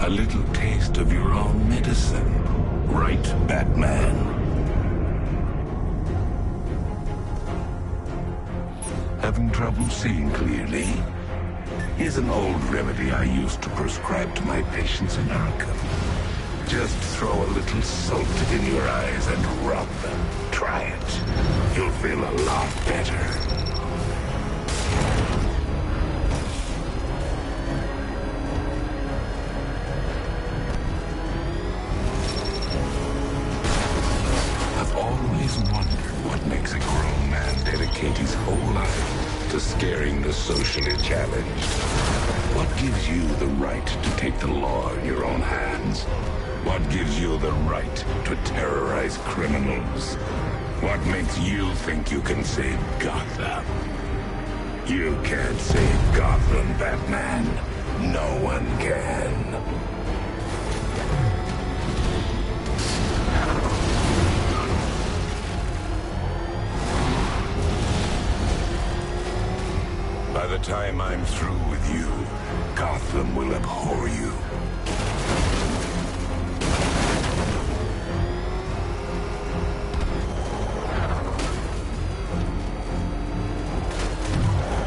Speaker 4: A little taste of your own medicine, right, Batman? Having trouble seeing clearly? Here's an old remedy I used to prescribe to my patients in Arkham. Just throw a little salt in your eyes and rub them. Try it. You'll feel a lot better. I've always wondered what makes a grown man dedicate his whole life to scaring the socially challenged. What gives you the right to take the law in your own hands? What gives you the right to terrorize criminals? What makes you think you can save Gotham? You can't save Gotham, Batman. No one can. By the time I'm through with you, Gotham will abhor you.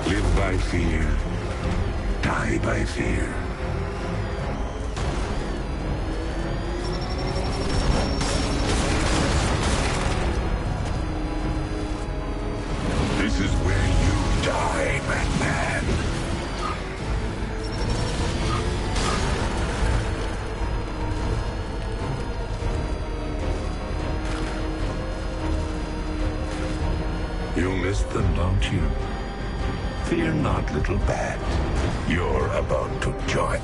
Speaker 4: Live by fear, die by fear. You missed them, don't you? Fear not, little bat. You're about to join.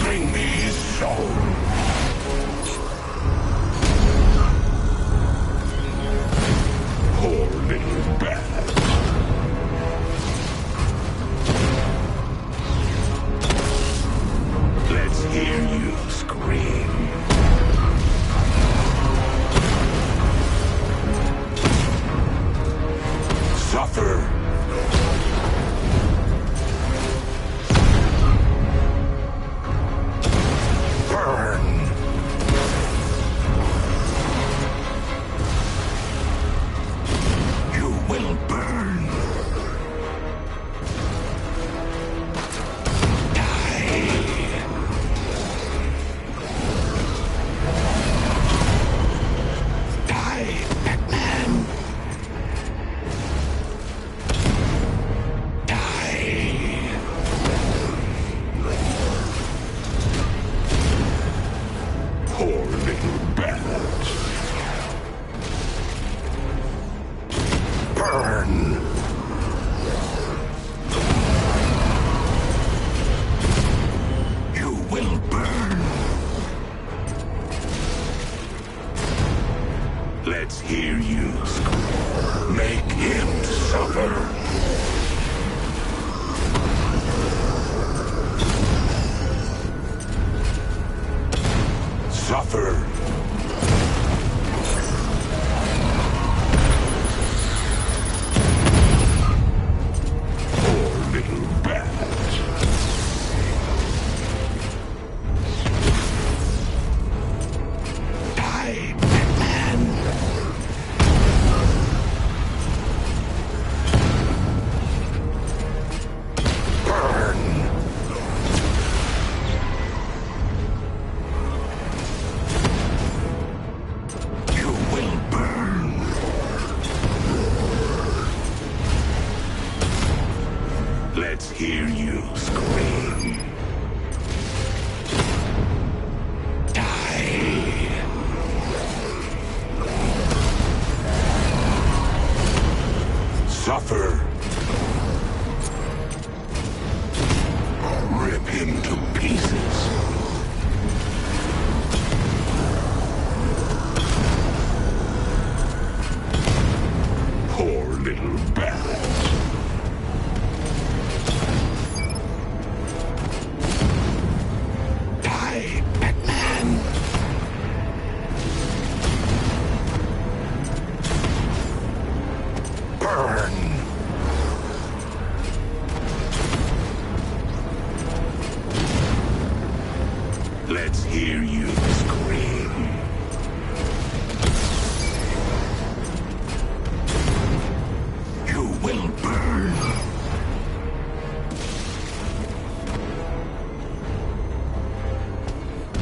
Speaker 4: Bring me his soul. Poor little bat. Let's hear you scream. Suffer. Burn. You will burn. Poor little bat. Burn. You will burn. Let's hear you scream. Make him suffer. Suffer. Poor little bat. Die, Batman. Burn. You will burn. Let's hear you scream. Die. Suffer. Rip him to pieces. Poor little bat. Die, Batman. Burn. Let's hear you scream. You will burn.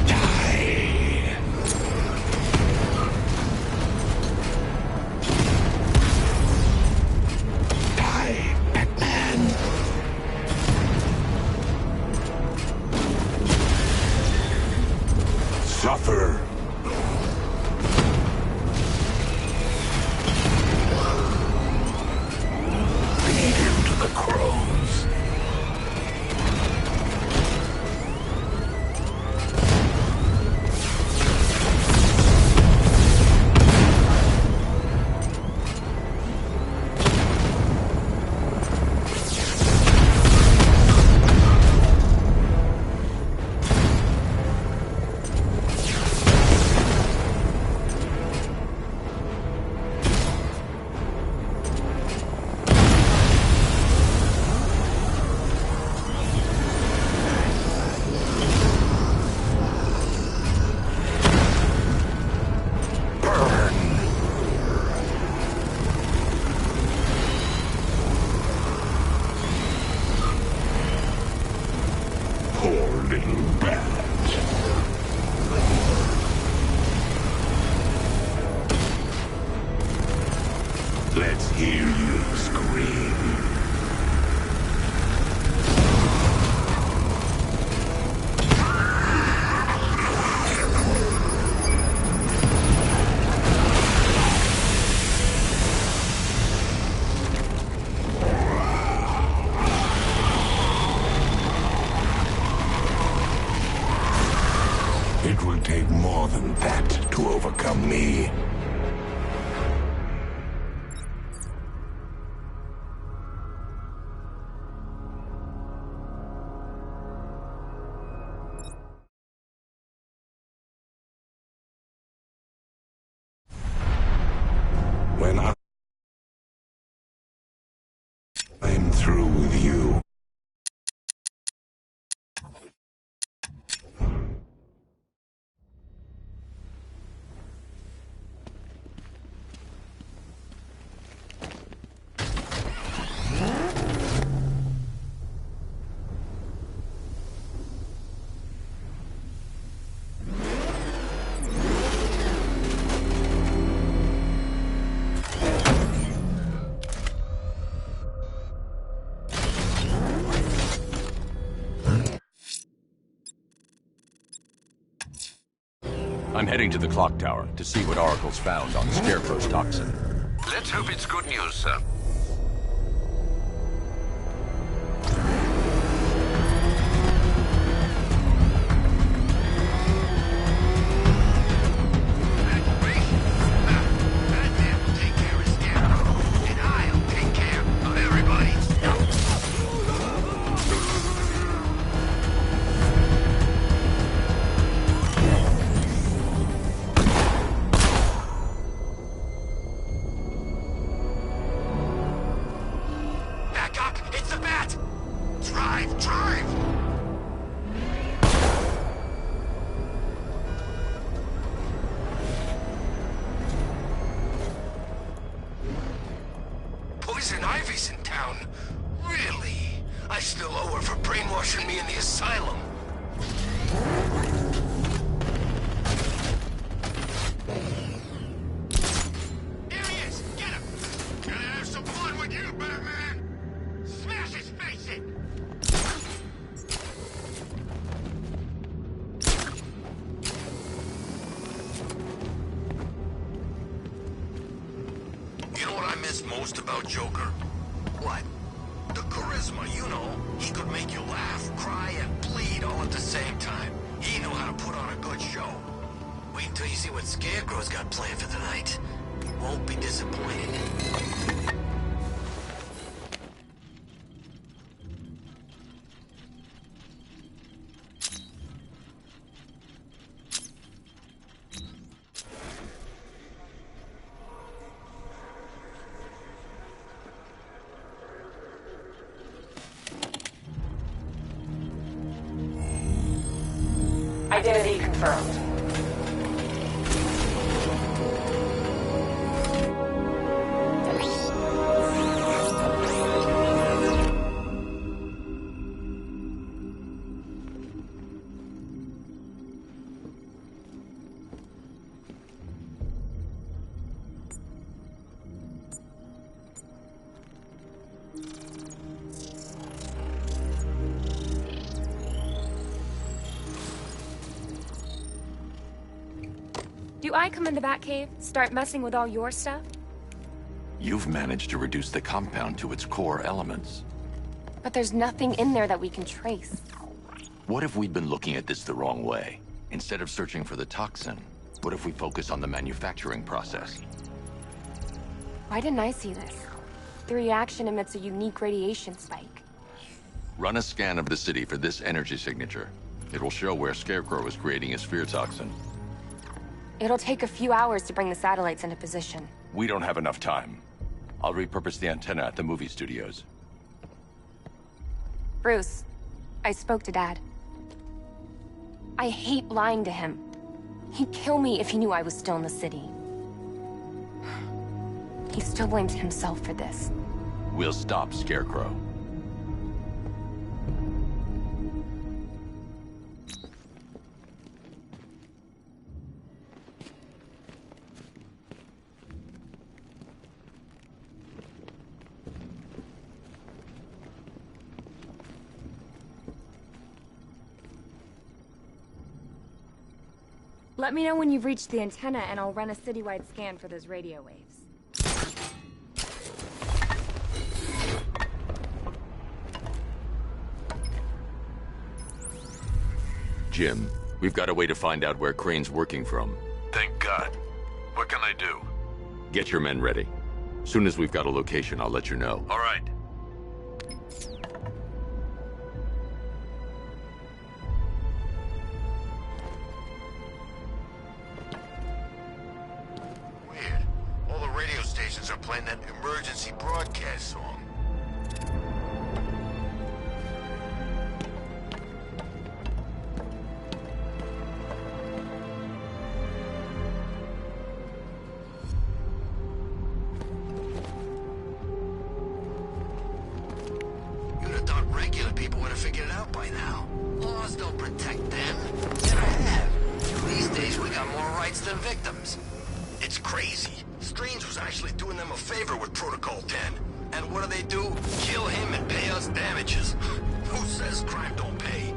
Speaker 4: Die. Die, Batman. Suffer. Feed him to the crows. Poor little bat. Let's hear you scream. take more than that to overcome me. When I'm through with you.
Speaker 10: I'm heading to the clock tower to see what Oracle's found on Scarecrow's toxin.
Speaker 8: Let's hope it's good news, sir.
Speaker 5: Poison Ivy's in town. Really? I still owe her for brainwashing me in the asylum.
Speaker 8: Here he is! Get him! Gonna have some fun with you, Batman! Smash his face in!
Speaker 5: You know what I miss most about Joker? What? The charisma, you know. He could make you laugh, cry, and bleed all at the same time. He knew how to put on a good show. Wait until you see what Scarecrow's got planned for the night. You won't be disappointed.
Speaker 15: Identity confirmed.
Speaker 18: Do I come in the Batcave, start messing with all your stuff?
Speaker 10: You've managed to reduce the compound to its core elements.
Speaker 18: But there's nothing in there that we can trace.
Speaker 10: What if we'd been looking at this the wrong way? Instead of searching for the toxin, what if we focus on the manufacturing process?
Speaker 18: Why didn't I see this? The reaction emits a unique radiation spike.
Speaker 10: Run a scan of the city for this energy signature. It will show where Scarecrow is creating his fear toxin.
Speaker 18: It'll take a few hours to bring the satellites into position.
Speaker 10: We don't have enough time. I'll repurpose the antenna at the movie studios.
Speaker 18: Bruce, I spoke to Dad. I hate lying to him. He'd kill me if he knew I was still in the city. He still blames himself for this.
Speaker 10: We'll stop Scarecrow.
Speaker 18: Let me know when you've reached the antenna and I'll run a citywide scan for those radio waves.
Speaker 10: Jim, We've got a way to find out where Crane's working from.
Speaker 8: Thank God. What can I do?
Speaker 10: Get your men ready. Soon as we've got a location, I'll let you know.
Speaker 8: All right.
Speaker 5: Weird. All the radio stations are playing that emergency broadcast song. You'd have thought regular people would have figured it out by now. Laws don't protect them. Never have. These days we got more rights than victims. It's crazy. Strange was actually doing them a favor with Protocol 10. And what do? Kill him and pay us damages. Who says crime don't pay?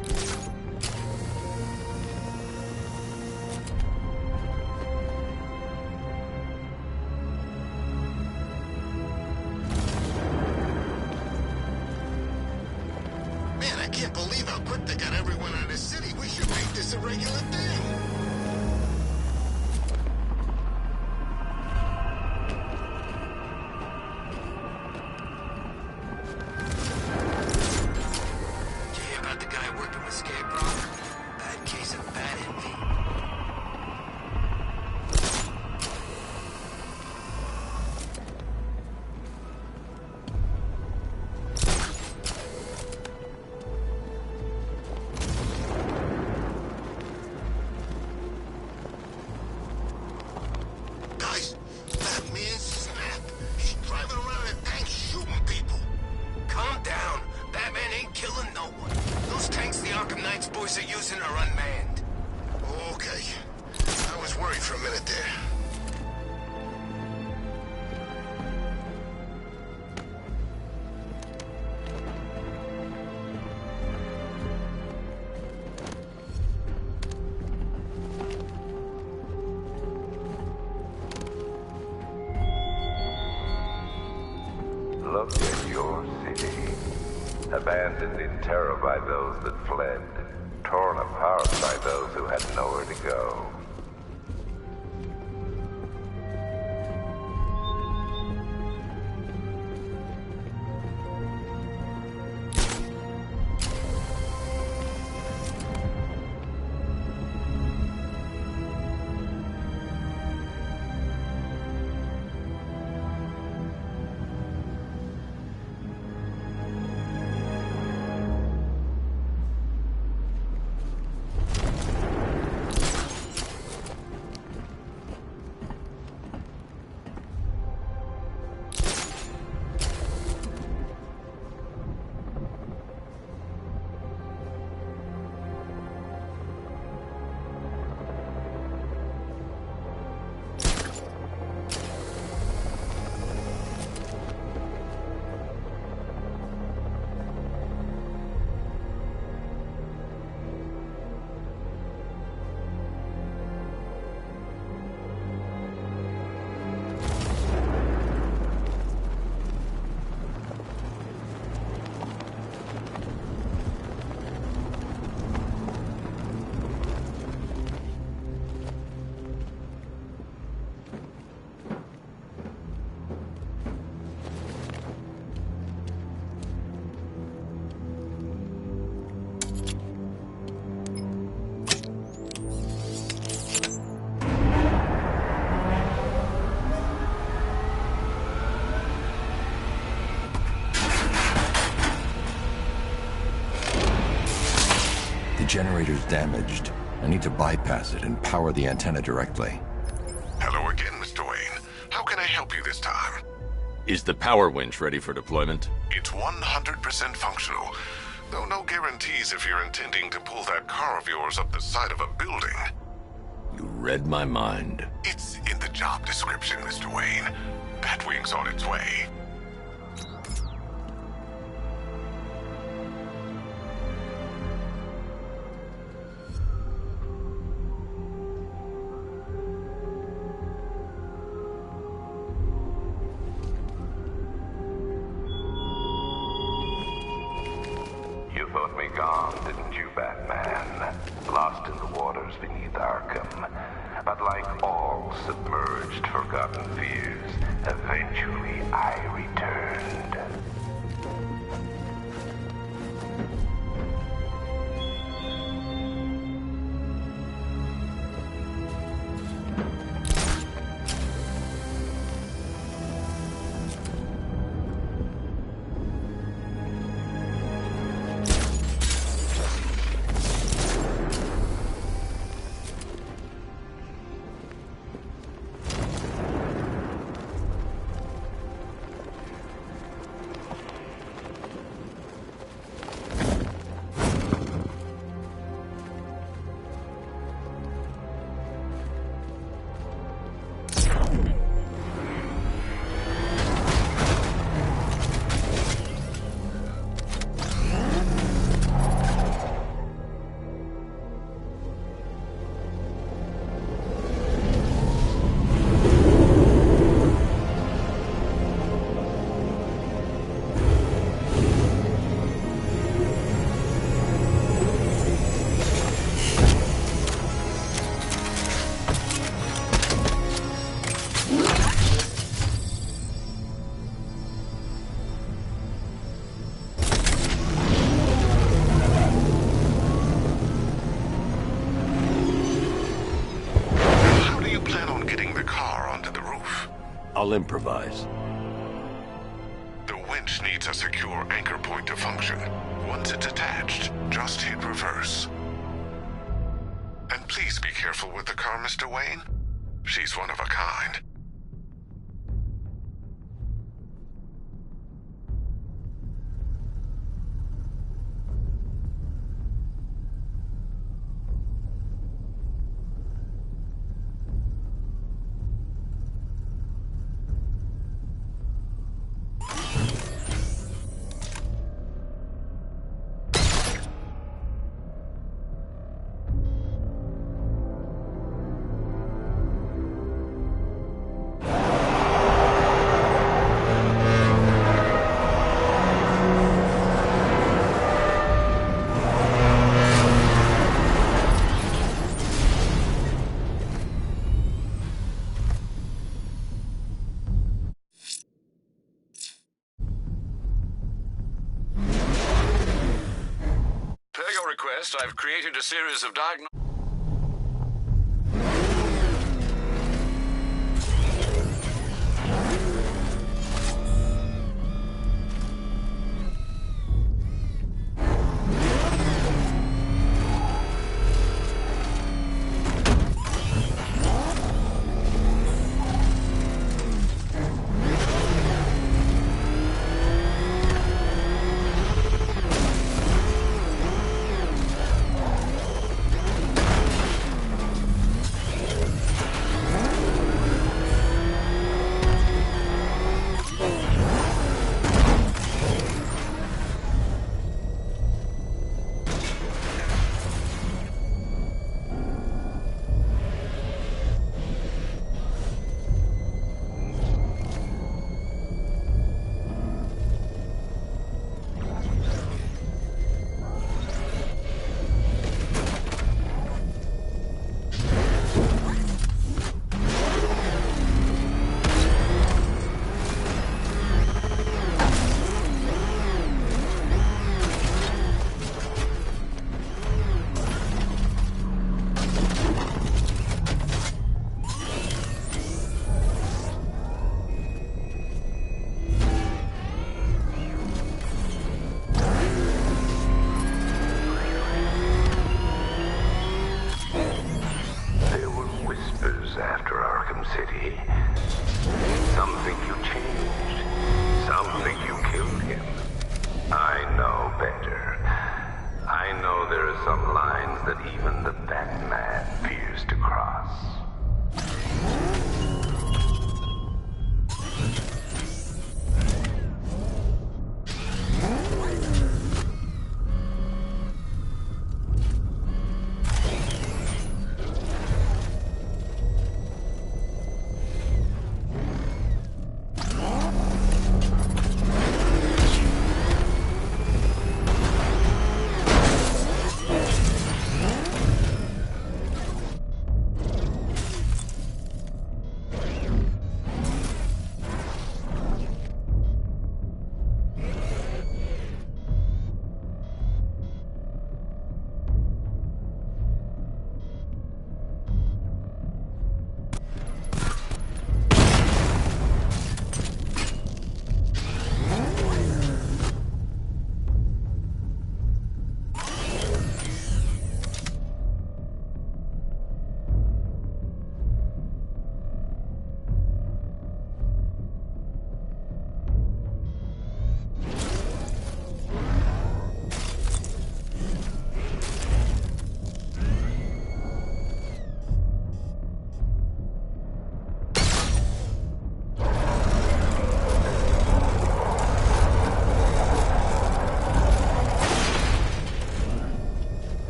Speaker 5: Man, I can't believe how quick they got everyone out of the city. We should make this a regular thing.
Speaker 17: Look at your city. Abandoned in terror by those that fled. Torn apart by those who had nowhere to go.
Speaker 10: The generator's damaged. I need to bypass it and power the antenna directly.
Speaker 8: Hello again, Mr. Wayne. How can I help you this time?
Speaker 10: Is the power winch ready for deployment?
Speaker 8: It's 100% functional, though no guarantees if you're intending to pull that car of yours up the side of a building.
Speaker 10: You read my mind.
Speaker 8: It's in the job description, Mr. Wayne. Batwing's on its way.
Speaker 17: You thought me gone, didn't you, Batman? Lost in the waters storms beneath Arkham. But like all submerged, forgotten fears, eventually I returned.
Speaker 10: I'll improvise.
Speaker 8: The winch needs a secure anchor point to function. Once it's attached, just hit reverse. And please be careful with the car, Mr. Wayne. She's one of a kind.
Speaker 14: I've created a series of diagnostics.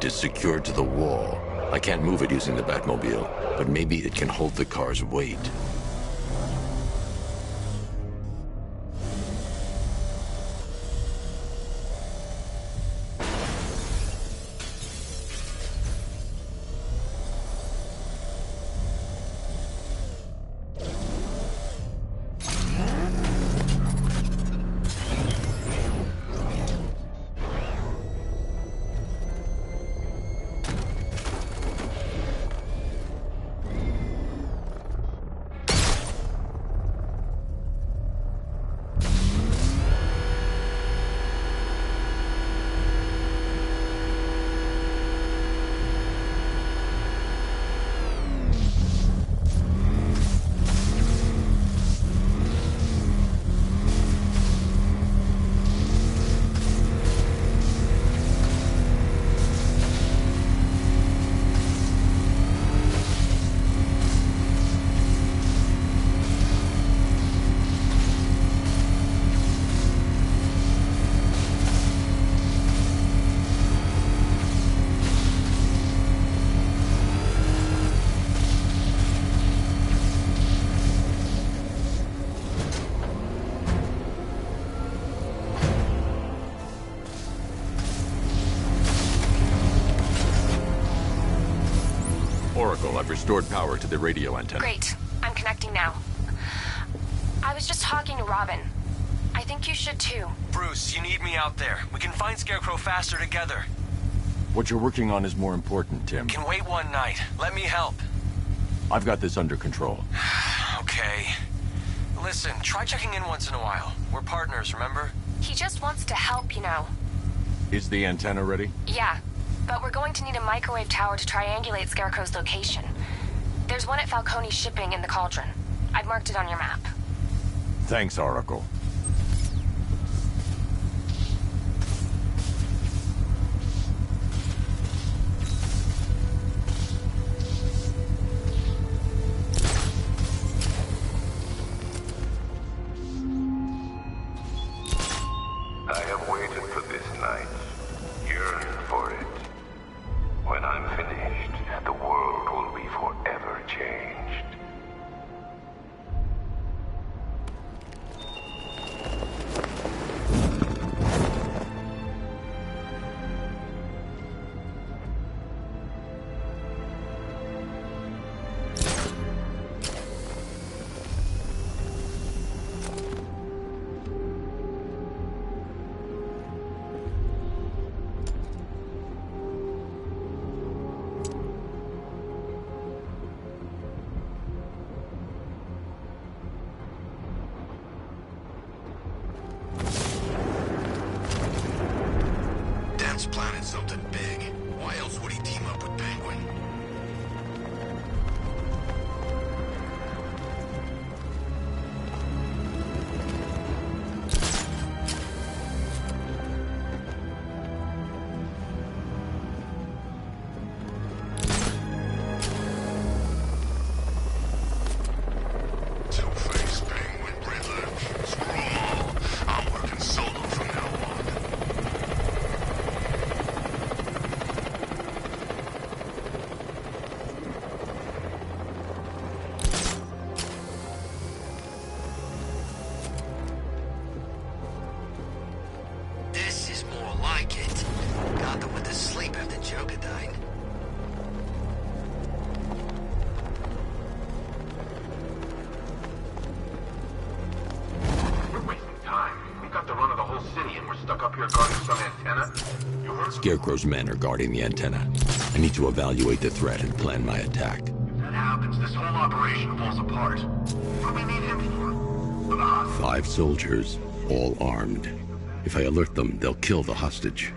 Speaker 10: is secured to the wall. I can't move it using the Batmobile, but maybe it can hold the car's weight. Oracle, I've restored power to the radio antenna.
Speaker 18: Great. I'm connecting now. I was just talking to Robin. I think you should too.
Speaker 9: Bruce, you need me out there. We can find Scarecrow faster together.
Speaker 10: What you're working on is more important, Tim.
Speaker 9: Can wait one night. Let me help.
Speaker 10: I've got this under control.
Speaker 9: Okay. Listen, try checking in once in a while. We're partners, remember?
Speaker 18: He just wants to help, you know.
Speaker 10: Is the antenna ready?
Speaker 18: Yeah, but we're going to need a microwave tower to triangulate Scarecrow's location. There's one at Falcone Shipping in the Cauldron. I've marked it on your map.
Speaker 10: Thanks, Oracle.
Speaker 17: I have waited for this night, yearned for it. When I'm finished, the world will be forever changed.
Speaker 5: Dent's planted something big. Why else would he team up with Penguin? Two-Face, Penguin, Riddler, screw 'em all. I'm working solo from now on. This is more like it. Gotham went to sleep after Joker died.
Speaker 22: We're wasting time. We got the run of the whole city and we're stuck up here guarding some antenna. You heard?
Speaker 10: Scarecrow's men are guarding the antenna. I need to evaluate the threat and plan my attack.
Speaker 22: If that happens, this whole operation falls apart. What do we need him for? For the hostage.
Speaker 10: 5 soldiers, all armed. If I alert them, they'll kill the hostage.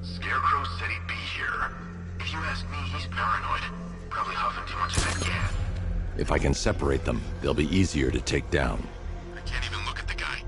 Speaker 22: Scarecrow said he'd be here. If you ask me, he's paranoid. Probably huffing too much of that gas.
Speaker 10: If I can separate them, they'll be easier to take down.
Speaker 5: I can't even look at the guy.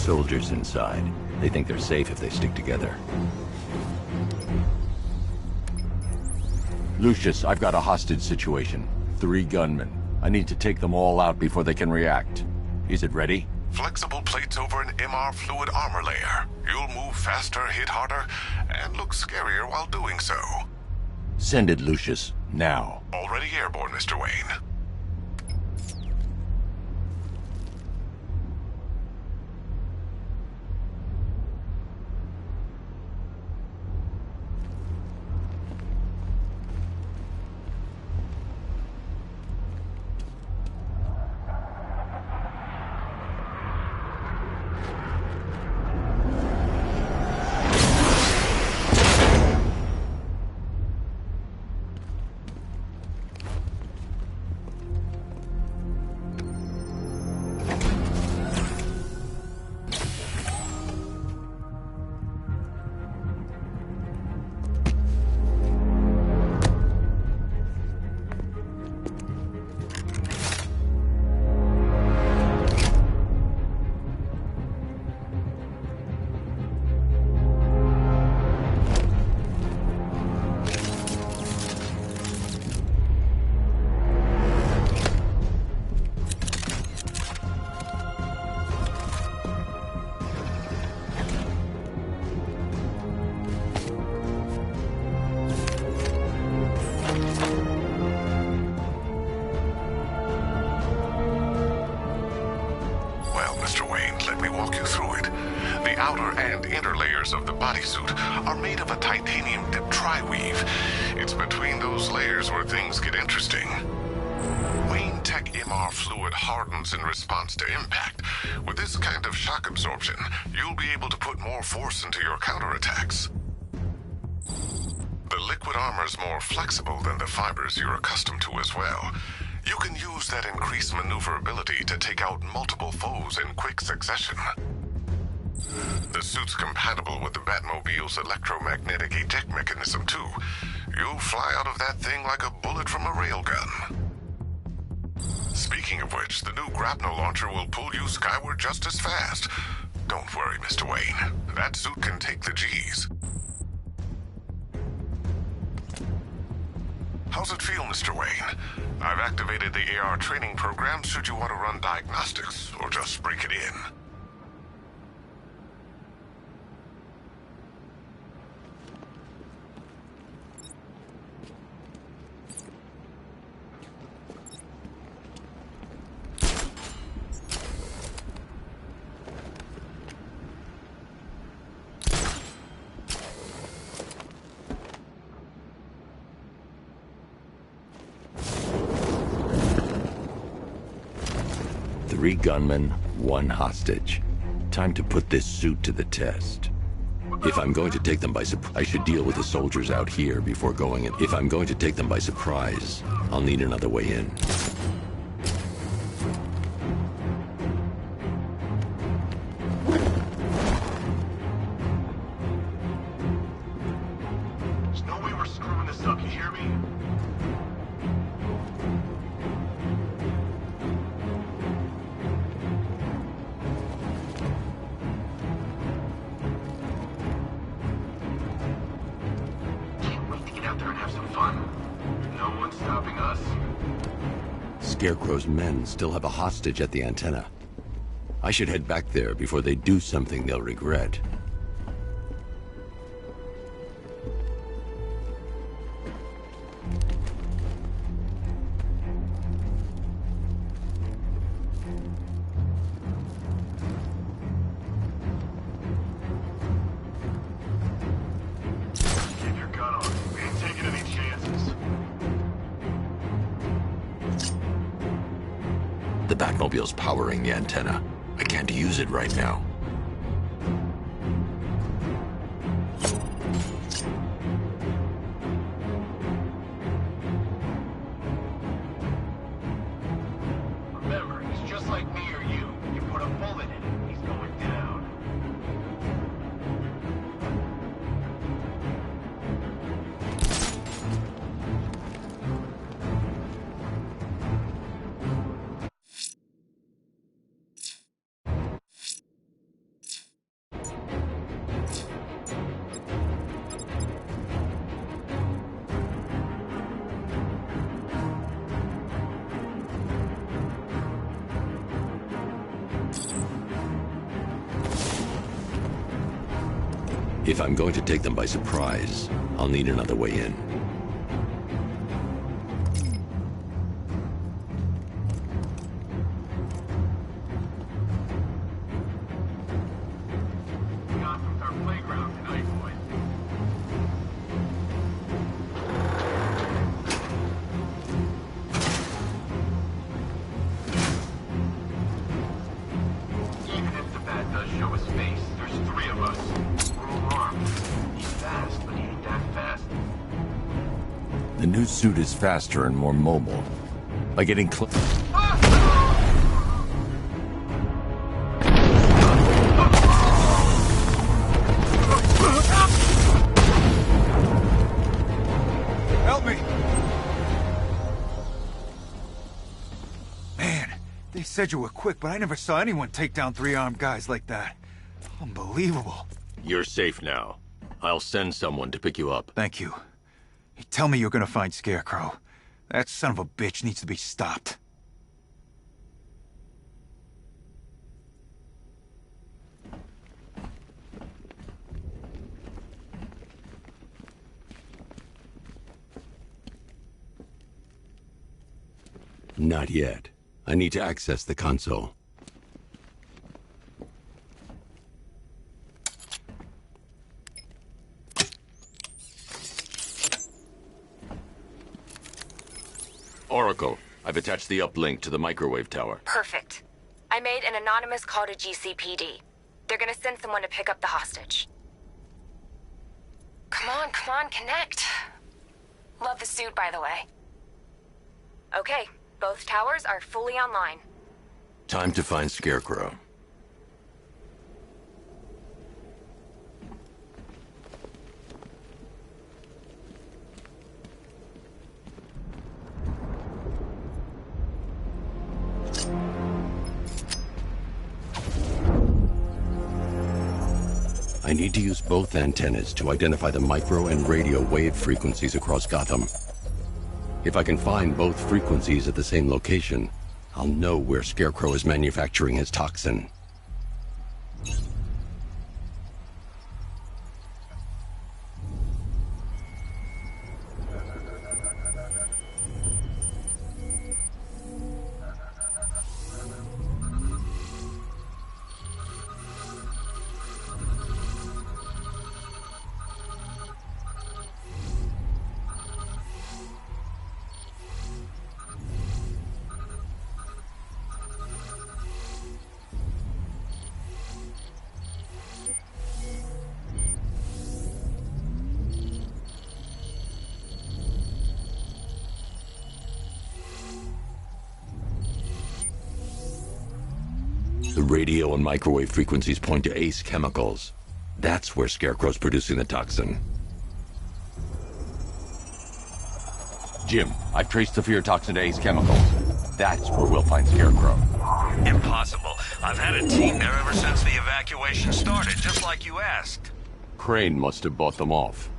Speaker 10: soldiers inside. They think they're safe if they stick together. Lucius, I've got a hostage situation. 3 gunmen. I need to take them all out before they can react. Is it ready?
Speaker 8: Flexible plates over an MR fluid armor layer. You'll move faster, hit harder, and look scarier while doing so.
Speaker 10: Send it, Lucius. Now.
Speaker 8: Already airborne, Mr. Wayne. Of the bodysuit are made of a titanium-dipped tri-weave. It's between those layers where things get interesting. Wayne Tech MR fluid hardens in response to impact. With this kind of shock absorption, you'll be able to put more force into your counterattacks. The liquid armor's more flexible than the fibers you're accustomed to as well. You can use that increased maneuverability to take out multiple foes in quick succession. The suit's compatible with the Batmobile's electromagnetic eject mechanism, too. You'll fly out of that thing like a bullet from a railgun. Speaking of which, the new grapnel launcher will pull you skyward just as fast. Don't worry, Mr. Wayne. That suit can take the G's. How's it feel, Mr. Wayne? I've activated the AR training program should you want to run diagnostics, or just break it in.
Speaker 10: Three gunmen, 1 hostage. Time to put this suit to the test. If I'm going to take them by surprise, I should deal with the soldiers out here before going in. If I'm going to take them by surprise, I'll need another way in.
Speaker 7: There's no way we're screwing this up, you hear me?
Speaker 10: Scarecrow's men still have a hostage at the antenna. I should head back there before they do something they'll regret.
Speaker 7: Keep your gun on. We ain't taking any chances.
Speaker 10: The Batmobile's powering the antenna. I can't use it right now.
Speaker 7: Remember, he's just like me or you. You put a bullet in him, he's going down.
Speaker 10: If I'm going to take them by surprise, I'll need another way in.
Speaker 7: Gotham's our playground tonight, boys. Even if the bat does show his face, there's 3 of us. We're all armed. He's fast, but he ain't that fast.
Speaker 10: The new suit is faster and more mobile. By getting
Speaker 6: Help me! Man, they said you were quick, but I never saw anyone take down 3 armed guys like that. Unbelievable.
Speaker 10: You're safe now. I'll send someone to pick you up.
Speaker 6: Thank you. You tell me you're gonna find Scarecrow. That son of a bitch needs to be stopped.
Speaker 10: Not yet. I need to access the console. Oracle, I've attached the uplink to the microwave tower.
Speaker 18: Perfect. I made an anonymous call to GCPD. They're gonna send someone to pick up the hostage. Come on, connect. Love the suit, by the way. Okay, both towers are fully online.
Speaker 10: Time to find Scarecrow. I need to use both antennas to identify the micro and radio wave frequencies across Gotham. If I can find both frequencies at the same location, I'll know where Scarecrow is manufacturing his toxin. The radio and microwave frequencies point to Ace Chemicals. That's where Scarecrow's producing the toxin. Jim, I've traced the fear toxin to Ace Chemicals. That's where we'll find Scarecrow.
Speaker 14: Impossible. I've had a team there ever since the evacuation started, just like you asked.
Speaker 10: Crane must have bought them off.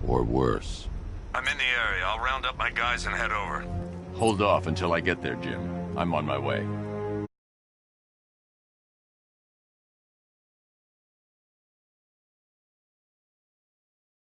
Speaker 10: Or worse.
Speaker 14: I'm in the area. I'll round up my guys and head over.
Speaker 10: Hold off until I get there, Jim. I'm on my way.